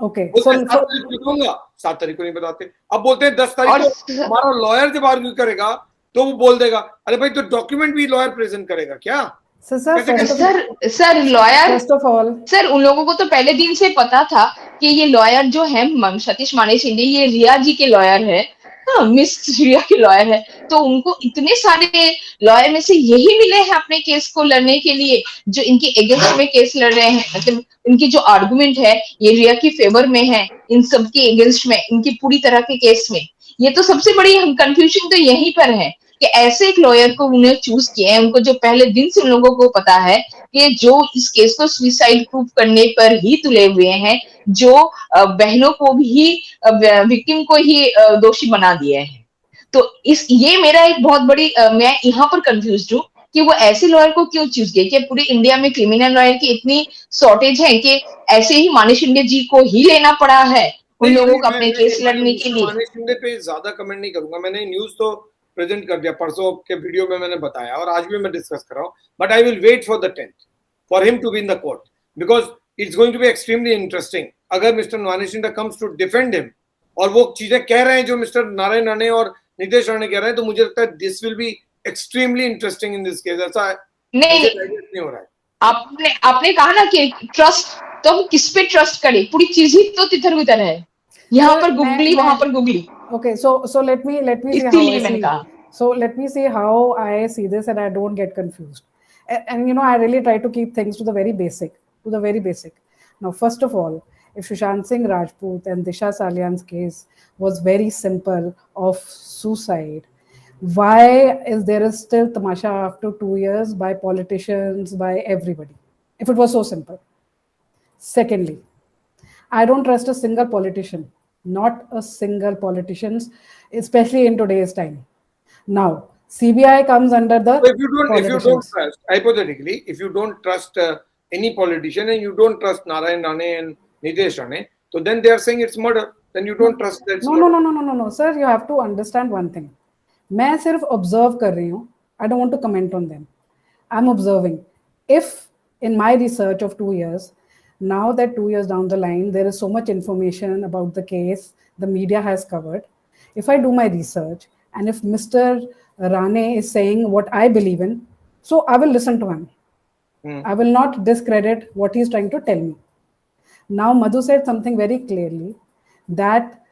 Okay, बोलते so हैं 7 तारीख को दूंगा, 7 तारीख को नहीं बताते, अब बोलते हैं 10 तारीख और को हमारा लॉयर जब आर्ग्यू करेगा तो वो बोल देगा, अरे भाई तो डॉक्यूमेंट भी लॉयर प्रेजेंट करेगा क्या? so sir, sir lawyer first of all, sir उन लोगों को तो पहले दिन से पता था कि ये लॉयर जो है सतीश माने शिंदे, ये रिया जी के लॉयर है, हाँ, मिस रिया के लॉयर है, तो उनको इतने सारे लॉयर में से यही मिले हैं अपने केस को लड़ने के लिए, जो इनके अगेंस्ट में केस लड़ रहे हैं, मतलब इनकी जो आर्गुमेंट है ये रिया की फेवर में है, इन सब के अगेंस्ट में, इनकी पूरी तरह के केस में. ये तो सबसे बड़ी कंफ्यूजन तो यहीं पर है कि ऐसे एक लॉयर को उन्हें चूज किया है, उनको जो पहले दिन से उन लोगों को पता है कि जो इस केस को सुसाइड प्रूफ करने पर ही तुले हुए हैं, जो बहनों को भी विक्टिम को ही दोषी बना दिए हैं. तो ये मेरा एक बहुत बड़ी मैं यहाँ पर कंफ्यूज हूँ कि वो ऐसे लॉयर को क्यों चूज किया, कि पूरे इंडिया में क्रिमिनल लॉयर की इतनी शॉर्टेज है कि ऐसे ही माने शिंदे जी को ही लेना पड़ा है उन लोगों को अपने केस लड़ने के लिए. माने शिंदे पे ज्यादा कमेंट नहीं करूंगा, मैंने न्यूज तो प्रेजेंट कर दिया, परसों के वीडियो में मैंने बताया और आज भी मैं डिस्कस कर रहा हूँ, but I will wait for the 10th for him to be in the court because it's going to be extremely interesting. अगर mister Mane Shinde comes to defend him और वो चीजें कह रहे हैं जो मिस्टर नारायण राणे और नितेश राणे कह रहे हैं, तो मुझे लगता है this will be extremely interesting in this case. ऐसा नहीं हो रहा है. आपने कहा ना कि ट्रस्ट, तो हम किस पे ट्रस्ट करें, पूरी चीज ही तो तितर बितर है, यहाँ पर गुगली वहां पर googly. Okay, so let me see how इसीलिए I मैंने see. कहा. So let me see how I see this, and I don't get confused. And you know, I really try to keep things to the very basic. Now, first of all, if Sushant Singh Rajput and Disha Salian's case was very simple of suicide, why is there still tamasha after 2 years by politicians, by everybody? If it was so simple. Secondly, I don't trust a single politician, not a single politician, especially in today's time. Now, CBI comes under the So if you don't politicians. trust, hypothetically, if you don't trust any politician and you don't trust Narayan Rane and Nitesh Rane, so then they are saying it's murder. Then you don't trust that. No, sir. You have to understand one thing. मैं सिर्फ observe कर रही हूँ. I don't want to comment on them. I'm observing. If in my research of 2 years, now that 2 years down the line, there is so much information about the case the media has covered. If I do my research and if Mr. Rane is saying what I believe in, so I will listen to him. I will not discredit what he's trying to tell me. Now, Madhu said something very clearly that,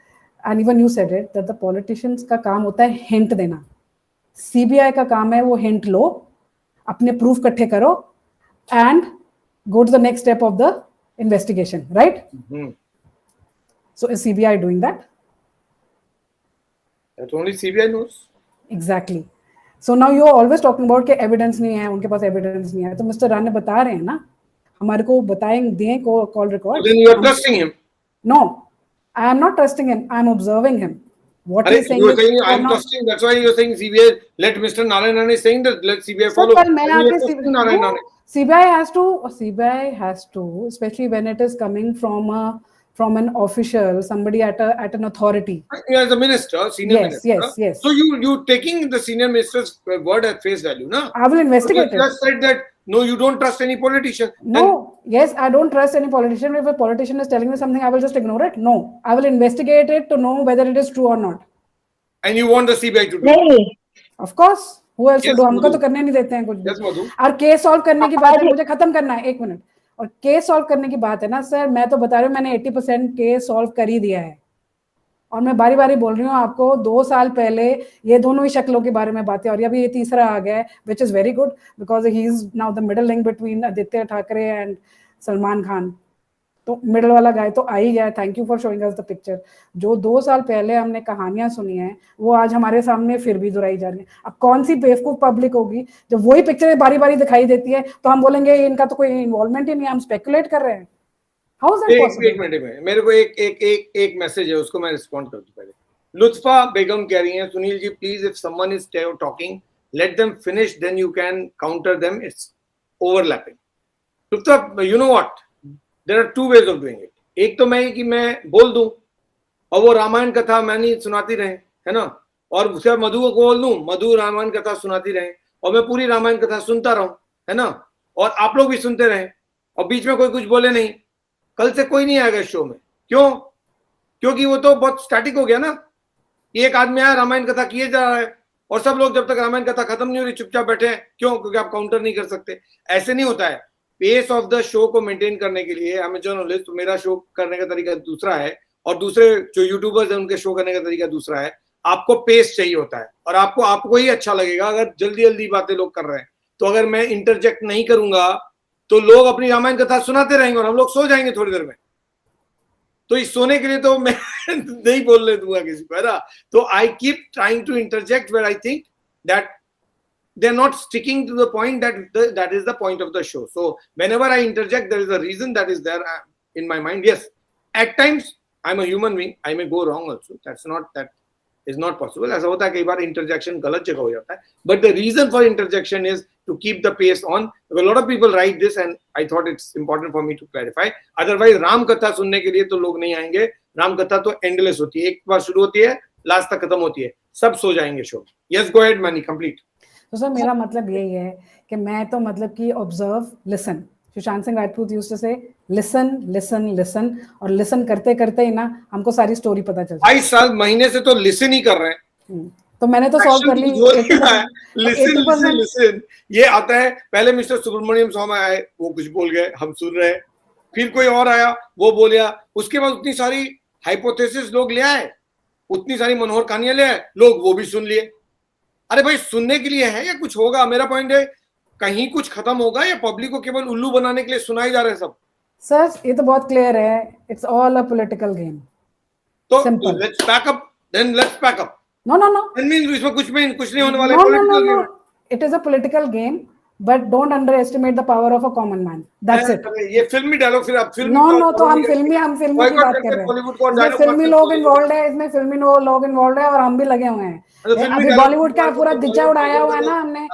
and even you said it, that the politicians का काम होता है hint देना. CBI का काम है वो hint लो, अपने proof इकट्ठे करो, and go to the next step of the investigation, right? So is CBI doing that? That only CBI knows. Exactly. So now you are always talking about कि evidence नहीं है, उनके पास evidence नहीं है. तो Mr. राणे बता रहे हैं ना, हमारे को बताएंगे, दें call record. Then you are trusting him. No, I am not trusting him. I am observing him. What he's saying. You are saying I am trusting. That's why you are saying CBI. Let Mr. Narayan Rane saying that let CBI follow. Sir, मैं आके Narayan Rane. CBI has to, especially when it is coming from an official, somebody at an authority. As a minister, senior minister. Yes. So you taking the senior minister's word at face value, na? I will investigate so you just said that no, you don't trust any politician. No, yes, I don't trust any politician. If a politician is telling me something, I will just ignore it. No, I will investigate it to know whether it is true or not. And you want the CBI to do? नहीं, Of course. Who else Yes, will do? हमको Madhu. तो करने नहीं देते हैं कुछ भी. Yes, Madhu. और केस सॉल्व करने की बात है, मुझे खत्म करना है, 1 मिनट. और केस सॉल्व करने की बात है ना सर, मैं तो बता रही हूँ मैंने 80% केस सॉल्व कर ही दिया है. और मैं बारी बारी बोल रही हूँ आपको, 2 साल पहले ये दोनों ही शक्लों के बारे में बातें, और अभी ये तीसरा आ गया है, which is very good because he is now the middle link between Aditya Thackeray and Salman Khan. तो मिडल वाला गाय तो आ ही गया. Thank you for showing us the picture. जो 2 साल पहले हमने कहानियां सुनी हैं वो आज हमारे सामने फिर भी दोहराई जा रही है. अब कौन सी बेवकूफ पब्लिक होगी जब वही पिक्चर बारी बारी दिखाई देती है तो हम बोलेंगे इनका तो कोई इन्वॉल्वमेंट ही नहीं है, हम स्पेकुलेट कर रहे हैं. हाउ इज दैट एक पॉसिबल? मिनट में मेरे को एक मैसेज है, उसको मैं रिस्पॉन्ड कर दूं. पहले लुत्फा बेगम कह रही हैं, Sunil ji please if someone is talking let them finish, then you can counter them. It's overlapping. लुत्फा, you know what? There are two ways of doing it. एक तो मैं कि मैं बोल दूं और वो रामायण कथा मैं नहीं सुनाती रहे, है ना, और उसके मधु को बोल दूं, मधु रामायण कथा सुनाती रहे और मैं पूरी रामायण कथा सुनता रहूं, है ना, और आप लोग भी सुनते रहे और बीच में कोई कुछ बोले नहीं. कल से कोई नहीं आएगा शो में. क्यों? क्योंकि वो तो बहुत स्टैटिक हो गया ना. एक आदमी आया, रामायण कथा किए जा रहा है और सब लोग जब तक रामायण कथा खत्म नहीं हो रही चुपचाप बैठे हैं. क्यों? क्योंकि आप काउंटर नहीं कर सकते. ऐसे नहीं होता है. पेस ऑफ द शो को मेंटेन करने के लिए आई एम जर्नलिस्ट, तो मेरा शो करने का तरीका दूसरा है और दूसरे जो यूट्यूबर्स हैं उनके शो करने का तरीका दूसरा है. आपको पेस चाहिए होता है और आपको ही अच्छा लगेगा अगर जल्दी जल्दी बातें लोग कर रहे हैं. तो अगर मैं इंटरजेक्ट नहीं करूंगा तो लोग अपनी रामायण कथा सुनाते रहेंगे और हम लोग सो जाएंगे थोड़ी देर में. तो इस सोने के लिए तो मैं नहीं बोलने दूंगा किसी को, है ना. तो I keep trying to interject where I think that they are not sticking to the point that is the point of the show. So whenever I interject, there is a reason that is there in my mind. Yes, at times I'm a human being, I may go wrong also. That is not possible. ऐसा होता है कई बार interjection गलत जगह हो जाता है. But the reason for interjection is to keep the pace on. A lot of people write this and I thought it's important for me to clarify. Otherwise Ram कथा सुनने के लिए तो लोग नहीं आएंगे. राम कथा तो endless होती है, एक बार शुरू होती है लास्ट तक खत्म होती है, सब सो जाएंगे show. Yes, go ahead, Mani, complete. तो सर मेरा मतलब यही है कि मैं तो मतलब कि observe, listen. Sushant Singh Rajput used to say listen listen listen, और लिसन करते करते ही ना हमको सारी स्टोरी पता चल जाती है. 22 साल महीने से तो लिसन ही कर रहे हैं. तो मैंने तो सॉल्व कर ली. लिसन ये आता है. पहले मिस्टर सुब्रमण्यम स्वामी आए, वो कुछ बोल गए, हम सुन रहे. फिर कोई और आया, वो बोलिया. उसके बाद उतनी सारी हाइपोथेसिस लोग ले आए, उतनी सारी मनोहर कहानियां ले आए, लोग वो भी सुन लिए. अरे भाई सुनने के लिए है या कुछ होगा? मेरा पॉइंट है कहीं कुछ खत्म होगा या पब्लिक को केवल उल्लू बनाने के लिए सुनाई जा रहे हैं सब? सर ये तो बहुत क्लियर है. It's all a political game. तो let's pack up. Then let's pack up. No no no, that means इसमें कुछ नहीं होने वाला. No, it is a political game, but don't underestimate the power of a common man. That's it. ये फिल्मी डायलॉग फिर आप फिल्मी. नो तो हम फिल्मी की बात कर रहे हैं. फिल्मी लोग इन्वॉल्व है इसमें, फिल्मी लोग इन्वॉल्व है और हम भी लगे हुए हैं. अभी बॉलीवुड का पूरा दिच्चा उड़ाया हुआ है ना हमने.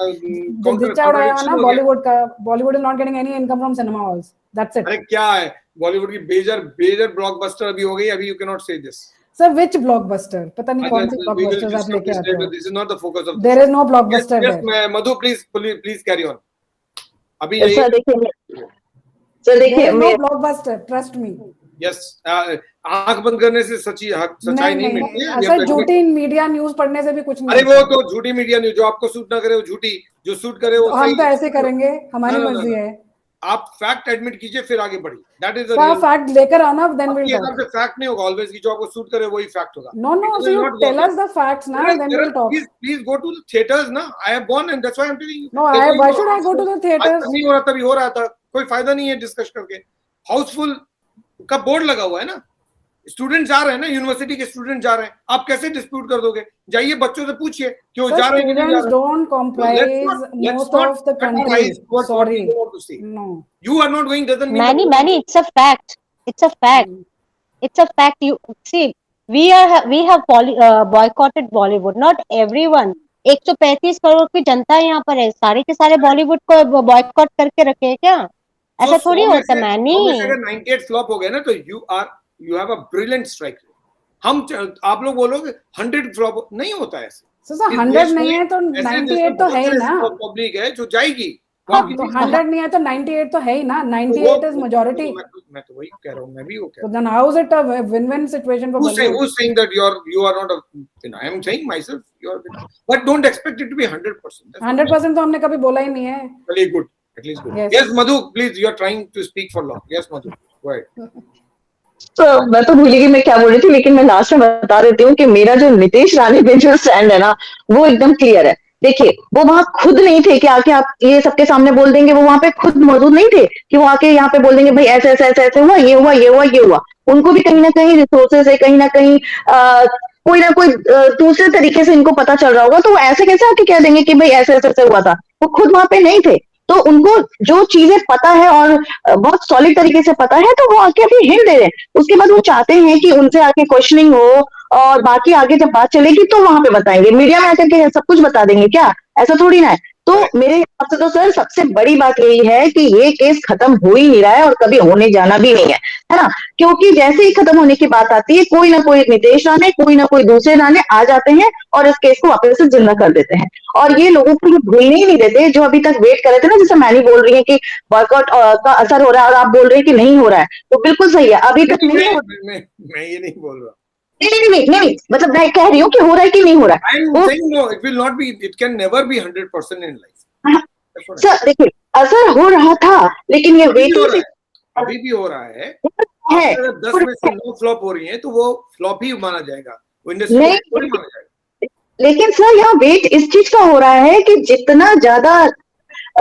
दिच्चा उड़ाया हुआ ना बॉलीवुड का. Bollywood is not getting any income from cinema halls. That's it. अरे क्या है, बॉलीवुड की बेजर ब्लॉकबस्टर अभी हो गई. अभी you can not say this. Sir which blockbuster? पता नहीं कौन सी ब्लॉकबस्टर्स आप लेके आते हो. This is not the focus of. There is no blockbuster there. Madhu please carry on. अभी सर देखिए no blockbuster, trust me. Yes, आंख बंद करने से सच्चाई नहीं मिलती है. सर झूठी मीडिया न्यूज़ पढ़ने से भी कुछ नहीं. अरे वो तो झूठी मीडिया न्यूज़, जो आपको सूट ना करे वो झूठी, जो सूट करे वो हम तो ऐसे करेंगे, हमारी मर्जी है. आप फैक्ट एडमिट कीजिए फिर आगे बढ़िए. That is the real fact लेकर आना, देन विल टॉक. फैक्ट नहीं होगा ऑलवेज की जो आपको सूट करे वही फैक्ट होगा. No so you tell us the facts ना, then will talk. Please go to the theatres ना. I have gone and that's why I am telling you. No why should I go to the theatres? नहीं हो रहा तभी हो रहा था. कोई फायदा नहीं है डिस्कस करके. हाउसफुल का बोर्ड लगा हुआ है ना, स्टूडेंट जा रहे हैं ना, यूनिवर्सिटी के स्टूडेंट जा रहे हैं. आप कैसे डिस्प्यूट कर दोगे? जाइए बच्चों से पूछिए क्यों जा रहे हैं. Students don't comprise most of the country. Sorry, no, you are not going doesn't mean. Many, it's a fact. It's a fact. It's a fact. You see, we have boycotted Bollywood. Not everyone. 135 crore की जनता यहाँ पर है, सारे के सारे बॉलीवुड को बॉयकॉट करके रखे हैं क्या? ऐसा थोड़ी होता है. मैनी 98 फ्लॉप हो गए ना, तो you have a brilliant strike rate. हम आप लोग बोलोगे 100 फ्लॉप नहीं होता है ऐसे. सर 100 नहीं है तो 98 तो है ही ना. पब्लिक है जो जाएगी. तो 100 नहीं है तो 98 तो है ही ना. 98 इज मेजॉरिटी. मैं तो वही कह रहा हूं. मैं भी वो कह रहा हूं. then how is it a win-win situation for Bollywood? Who's saying that you are not a, I am saying myself you are, but don't expect it to be 100%. 100% तो हमने कभी बोला ही नहीं है. Really good, at least good. Yes Madhu, please, you are trying to speak for long. Yes Madhu, go ahead. तो मैं तो भूल गई मैं क्या बोल रही थी, लेकिन मैं लास्ट में बता देती हूँ कि मेरा जो नितेश राणे पे जो स्टैंड है ना वो एकदम क्लियर है. देखिए वो वहां खुद नहीं थे कि आके आप ये सबके सामने बोल देंगे, वो वहां पे खुद मौजूद नहीं थे कि वो आके यहाँ पे बोल देंगे भाई ऐसे ऐसे ऐसे ऐसे हुआ, ये हुआ, ये हुआ, ये हुआ। उनको भी कहीं ना कहीं रिसोर्सेज है, कहीं ना कहीं कोई ना कोई दूसरे तरीके से इनको पता चल रहा होगा, तो वो ऐसे कैसे आके कह देंगे कि भाई ऐसे ऐसे ऐसे हुआ था। वो खुद वहां पे नहीं थे, तो उनको जो चीजें पता है और बहुत सॉलिड तरीके से पता है, तो वो आके अभी हिंट दे रहे हैं। उसके बाद वो चाहते हैं कि उनसे आके क्वेश्चनिंग हो और बाकी आगे जब बात चलेगी तो वहां पे बताएंगे। मीडिया में आकर के सब कुछ बता देंगे क्या? ऐसा थोड़ी ना है। तो मेरे हिसाब से तो सर सबसे बड़ी बात यही है कि ये केस खत्म हो ही नहीं रहा है और कभी होने जाना भी नहीं है ना? क्योंकि जैसे ही खत्म होने की बात आती है, कोई ना कोई नितेश राणे, कोई ना कोई दूसरे राणे आ जाते हैं और इस केस को वापस से जिंदा कर देते हैं। और ये लोगों को ये भूलने ही नहीं देते जो अभी तक वेट कर रहे थे ना, जैसे मैनी बोल रही है कि बॉयकॉट का असर हो रहा है और आप बोल रहे हैं कि नहीं हो रहा है, तो बिल्कुल सही है, अभी तक नहीं हो मैं ये नहीं बोल रहा। नहीं, मतलब मैं कह रही हूँ कि हो रहा है कि नहीं हो रहा है। I'm saying no, it will not be, it can never be 100% in life. That's what I'm sir देखिए, असर हो रहा था, लेकिन ये अभी भी हो वेटिंग रहा है, अभी भी हो रहा है। है। अगर 10 में से 9 फ्लॉप हो रही है तो वो फ्लॉप ही माना जाएगा, वो इंडस्ट्री नहीं, थोड़ी माना जाएगा। लेकिन सर यहाँ वेट इस चीज का हो रहा है कि जितना ज्यादा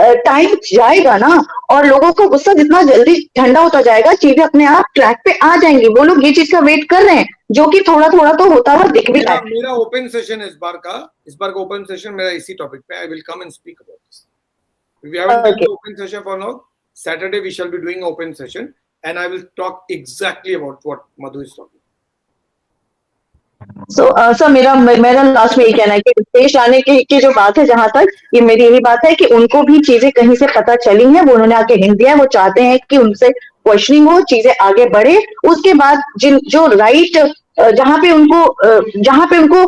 टाइम जाएगा ना और लोगों का गुस्सा जितना जल्दी ठंडा होता जाएगा, चीजें अपने आप ट्रैक पे आ जाएंगी। वो लोग ये चीज का वेट कर रहे हैं, जो कि थोड़ा थोड़ा तो होता हुआ दिख भी रहा है। मेरा ओपन सेशन इस बार का ओपन सेशन मेरा इसी टॉपिक पे, I will come and speak about this. We haven't done the open session for now. Saturday we shall be doing open session and I will talk exactly about what Madhu is talking. Sir मेरा लास्ट में यही कहना है कि नितेश राणे की जो बात है, जहां तक ये मेरी यही बात है कि उनको भी चीजें कहीं से पता चली हैं, वो उन्होंने आके हिंट दिया है, वो चाहते हैं कि उनसे क्वेश्चनिंग हो, चीजें आगे बढ़े। उसके बाद जो राइट जहां पे उनको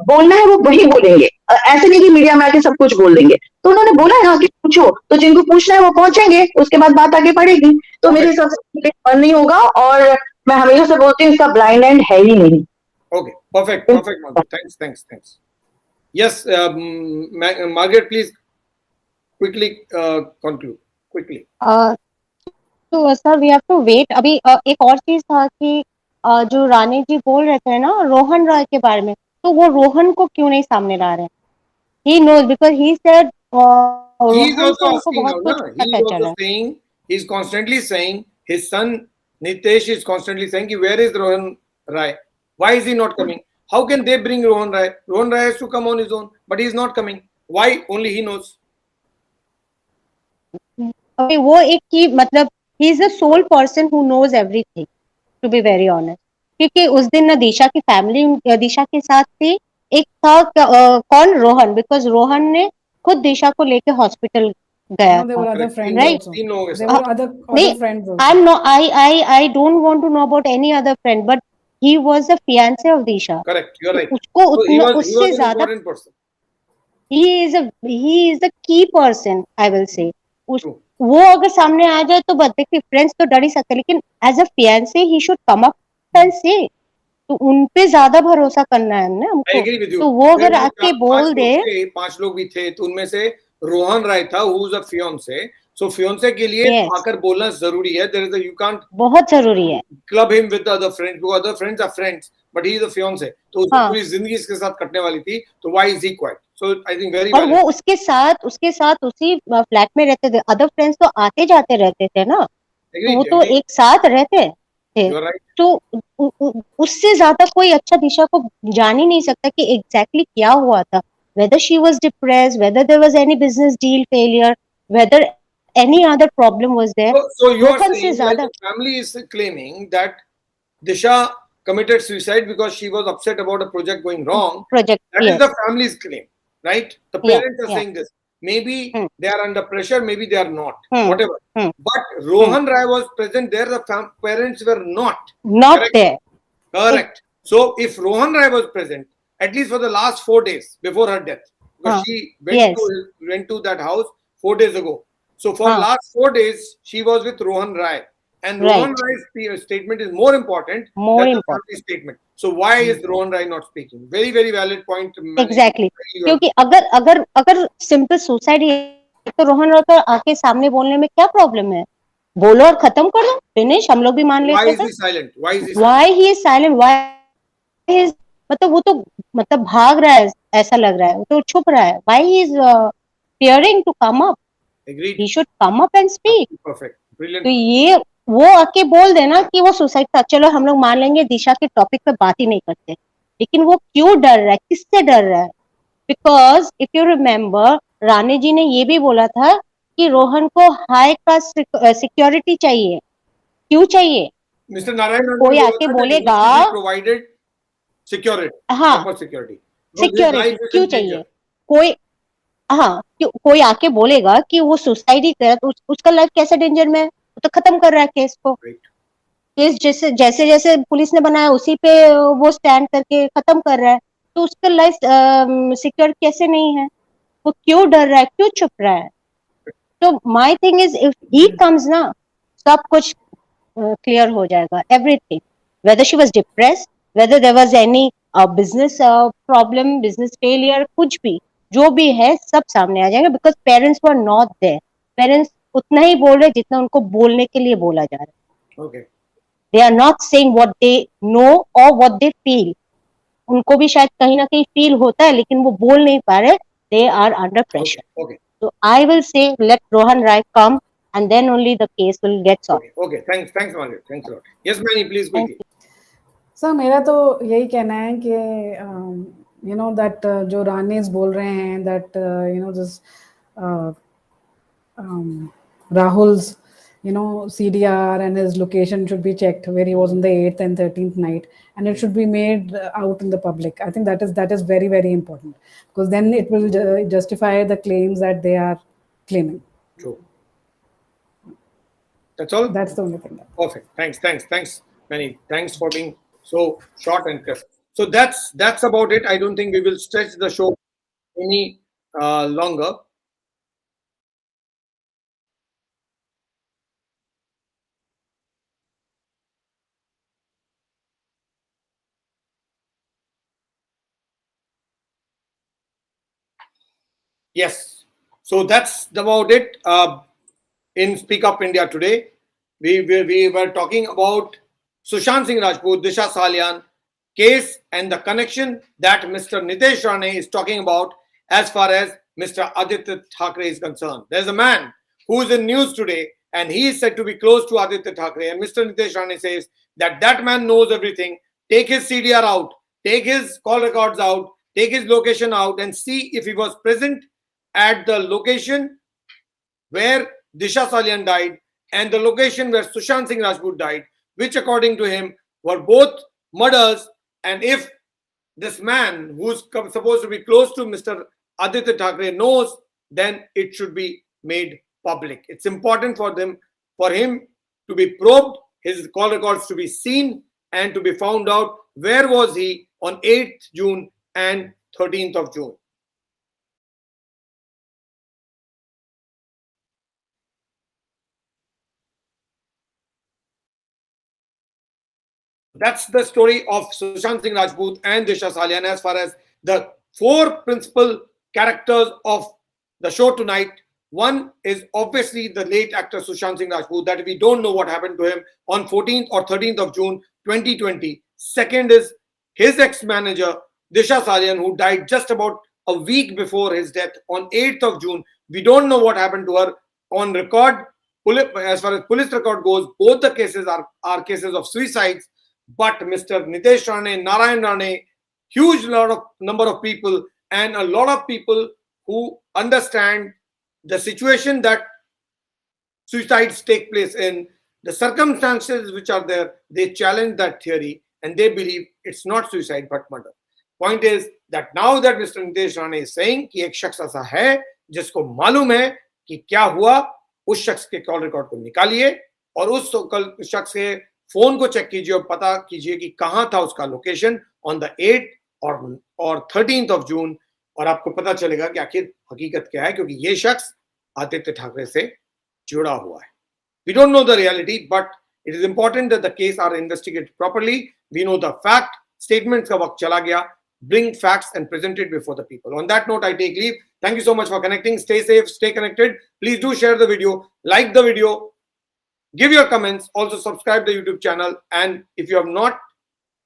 बोलना है वो वही बोलेंगे। ऐसे नहीं कि मीडिया में आके सब कुछ बोल देंगे। तो उन्होंने बोला है ना कि पूछो, तो जिनको पूछना है वो पहुंचेंगे, उसके बाद बात आगे बढ़ेगी। तो मेरे हिसाब से बंद नहीं होगा, और मैं हमेशा से बोलती हूँ इसका ब्लाइंड एंड है ही नहीं। Okay, perfect, Madhu. Thanks. Yes, Margaret, please quickly conclude. Quickly. तो sir we have to wait. अभी एक और चीज था कि जो राणे जी बोल रहे थे ना रोहन रॉय के बारे में, तो वो रोहन को क्यों नहीं सामने ला रहे हैं? He knows because he said He is Rohan also से उनको asking बहुत now, कुछ na? He पता is चला। also saying, he is constantly saying, his son Nitesh is constantly saying, ki, where is Rohan Rai? Why is he not coming? How can they bring Rohan Rai? Rohan Rai has to come on his own, but he is not coming. Why? Only he knows. अभी वो एक की मतलब he is the sole person who knows everything, to be very honest. क्योंकि उस दिन ना दिशा की फैमिली दिशा के साथ थी, एक था कौन, रोहन, बिकॉज रोहन ने खुद दिशा को लेके हॉस्पिटल गया No, there were था, other Correct. friends right? also. He knows. There were other नहीं, friends also. I'm not. I don't want to know about any other friend, but he was the fiance of Disha. Correct. You're right. उसको So he उतना was उससे an ज्यादा important person. he is the key person, I will say. True. वो अगर सामने आ जाए तो देखिए फ्रेंड्स तो डर ही सकते, लेकिन as a fiancee he should come up and say, तो उन पे ज्यादा भरोसा करना है ना I हमको। agree with you. तो वो अगर आके बोल दे, 5 लोग भी थे, तो उनमें से रोहन राय था, who is a fiance. So fiance के लिए Yes. आकर बोलना जरूरी है. There is a, you can't बहुत जरूरी है। club him with the other friends, because other friends are friends, but he is a fiance. तो उसकी हाँ। पूरी जिंदगी इसके साथ कटने वाली थी, तो why is he quiet? So I think very और valid. वो उसके साथ उसी फ्लैट में रहते थे, अदर फ्रेंड्स तो आते जाते रहते थे ना, तो वो तो Agreed. एक साथ रहते थे। You're right. तो उससे ज्यादा कोई अच्छा दिशा को जान ही नहीं सकता कि एग्जैक्टली क्या हुआ था, whether she was depressed, whether there was any business deal failure, whether any other problem was there. So you are Rohan से saying that ज्यादा the family is claiming that Disha committed suicide because she was upset about a project going wrong. project, That is yes, the family's claim, right? The Yeah, parents are yeah. saying this. Maybe Hmm. they are under pressure, maybe they are not, Hmm. whatever. Hmm. But Rohan Rai was present there, the parents were not. not Correct. there. Correct. So if Rohan Rai was present, at least for the last 4 days before her death, because she Yes. went to that house 4 days ago. So for last 4 days, she was with Rohan Rai. And Rohan Rai's statement is more important More than the important. family statement. So why is Rohan Rai not speaking? Very, very valid point. Exactly क्योंकि अगर सिंपल सुसाइड है तो रोहन राव का आके सामने बोलने में क्या प्रॉब्लम है? बोलो और खत्म कर दो, फिनिश, हम लोग भी मान Why लेते is थे। he silent? Why is he silent? Why he is silent? Why is मतलब वो तो मतलब भाग रहा है ऐसा लग रहा है, तो छुप रहा है. Why he is fearing to come up? Agreed. He should come up and speak. Perfect. Brilliant. तो ये वो आके बोल देना कि वो सुसाइड था, चलो हम लोग मान लेंगे दिशा के टॉपिक पे बात ही नहीं करते, लेकिन वो क्यों डर रहा है, किससे डर रहा है? बिकॉज इफ यू रिमेम्बर, रानी जी ने ये भी बोला था कि रोहन को हाई कास्ट सिक्योरिटी चाहिए. क्यों चाहिए? Mr. Narayan कोई आके बोलेगा, provided security, हाँ proper security. सिक्योरिटी क्यों चाहिए? कोई, हाँ कोई आके बोलेगा कि वो सुसाइड ही करे तो उसका लाइफ कैसे डेंजर में है? वो तो खत्म कर रहा है केस को. Right. केस जैसे जैसे जैसे पुलिस ने बनाया उसी पे वो स्टैंड करके खत्म कर रहा है, तो उसका लाइफ सिक्योर कैसे नहीं है? वो क्यों डर रहा है, क्यों छुप रहा है? तो my thing is if he comes ना, सब कुछ क्लियर हो जाएगा, everything. Whether she was depressed, whether there was any business problem, business failure, कुछ भी जो भी है सब सामने आ जाएगा. Because parents were not there. Parents उतना ही बोल रहे जितना उनको बोलने के लिए बोला जा रहा है. Okay. They are not saying what they know or what they feel. उनको भी शायद कहीं ना कहीं फील होता है लेकिन वो बोल नहीं पा रहे. They are under pressure. Okay. So I will say let Rohan Rai come and then only the case will get solved. Okay. Thanks, Margaret. Thanks a lot. Yes, Manny, please quickly. Sir मेरा तो यही कहना है कि यू नो दैट जो रानीज बोल रहे हैं that you know this Rahul's CDR and his location should be checked where he was on the 8th and 13th night, and it should be made out in the public. I think that is very, very important, because then it will justify the claims that they are claiming. True. That's all? That's the only thing. Perfect. Thanks, Manny. Thanks for being so short and crisp. So that's about it. I don't think we will stretch the show any longer. Yes. So that's about it. In Speak Up India today, we were talking about Sushant Singh Rajput, Disha Salian case and the connection that Mr. Nitesh Rane is talking about as far as Mr. Aditya Thackeray is concerned. There's a man who is in news today and he is said to be close to Aditya Thackeray, and Mr. Nitesh Rane says that man knows everything. Take his CDR out, take his call records out, take his location out and see if he was present at the location where Disha Salian died and the location where Sushant Singh Rajput died, which according to him were both murders. And if this man who's supposed to be close to Mr. Aditya Thackeray knows, then it should be made public. It's important for him to be probed, his call records to be seen and to be found out where was he on 8th June and 13th of June. That's the story of Sushant Singh Rajput and Disha Salian as far as the four principal characters of the show tonight. One is obviously the late actor Sushant Singh Rajput, that we don't know what happened to him on 14th or 13th of June 2020. Second is his ex-manager Disha Salian, who died just about a week before his death on 8th of June. We don't know what happened to her. On record, as far as police record goes, both the cases are cases of suicides. But Mr. Nitesh Rane, Narayan Rane, huge number of people and a lot of people who understand the situation that suicides take place in, the circumstances which are there, they challenge that theory and they believe it's not suicide but murder. Point is that now that Mr. Nitesh Rane is saying कि एक शख्स ऐसा है जिसको मालूम है कि क्या हुआ, उस शख्स के कॉल रिकॉर्ड को निकालिए और उस शख्स के फोन को चेक कीजिए और पता कीजिए कि कहां था उसका लोकेशन ऑन द 8th और 13th ऑफ जून, और आपको पता चलेगा कि आखिर हकीकत क्या है, क्योंकि ये शख्स आदित्य ठाकरे से जुड़ा हुआ है. We don't know the reality, but it is important that the case are investigated properly. We know the fact. Statements का वक्त चला गया. Bring facts and present it before the people. On that note, I take leave. Thank you so much for connecting. Stay safe, stay connected. Please do share the video, like the video, give your comments, also subscribe the YouTube channel, and if you have not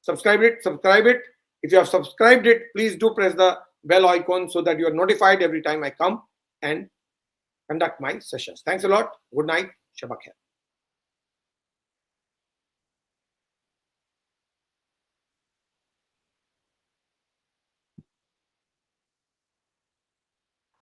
subscribed it, subscribe it. If you have subscribed it, please do press the bell icon so that you are notified every time I come and conduct my sessions. Thanks a lot. Good night. Shabak khair.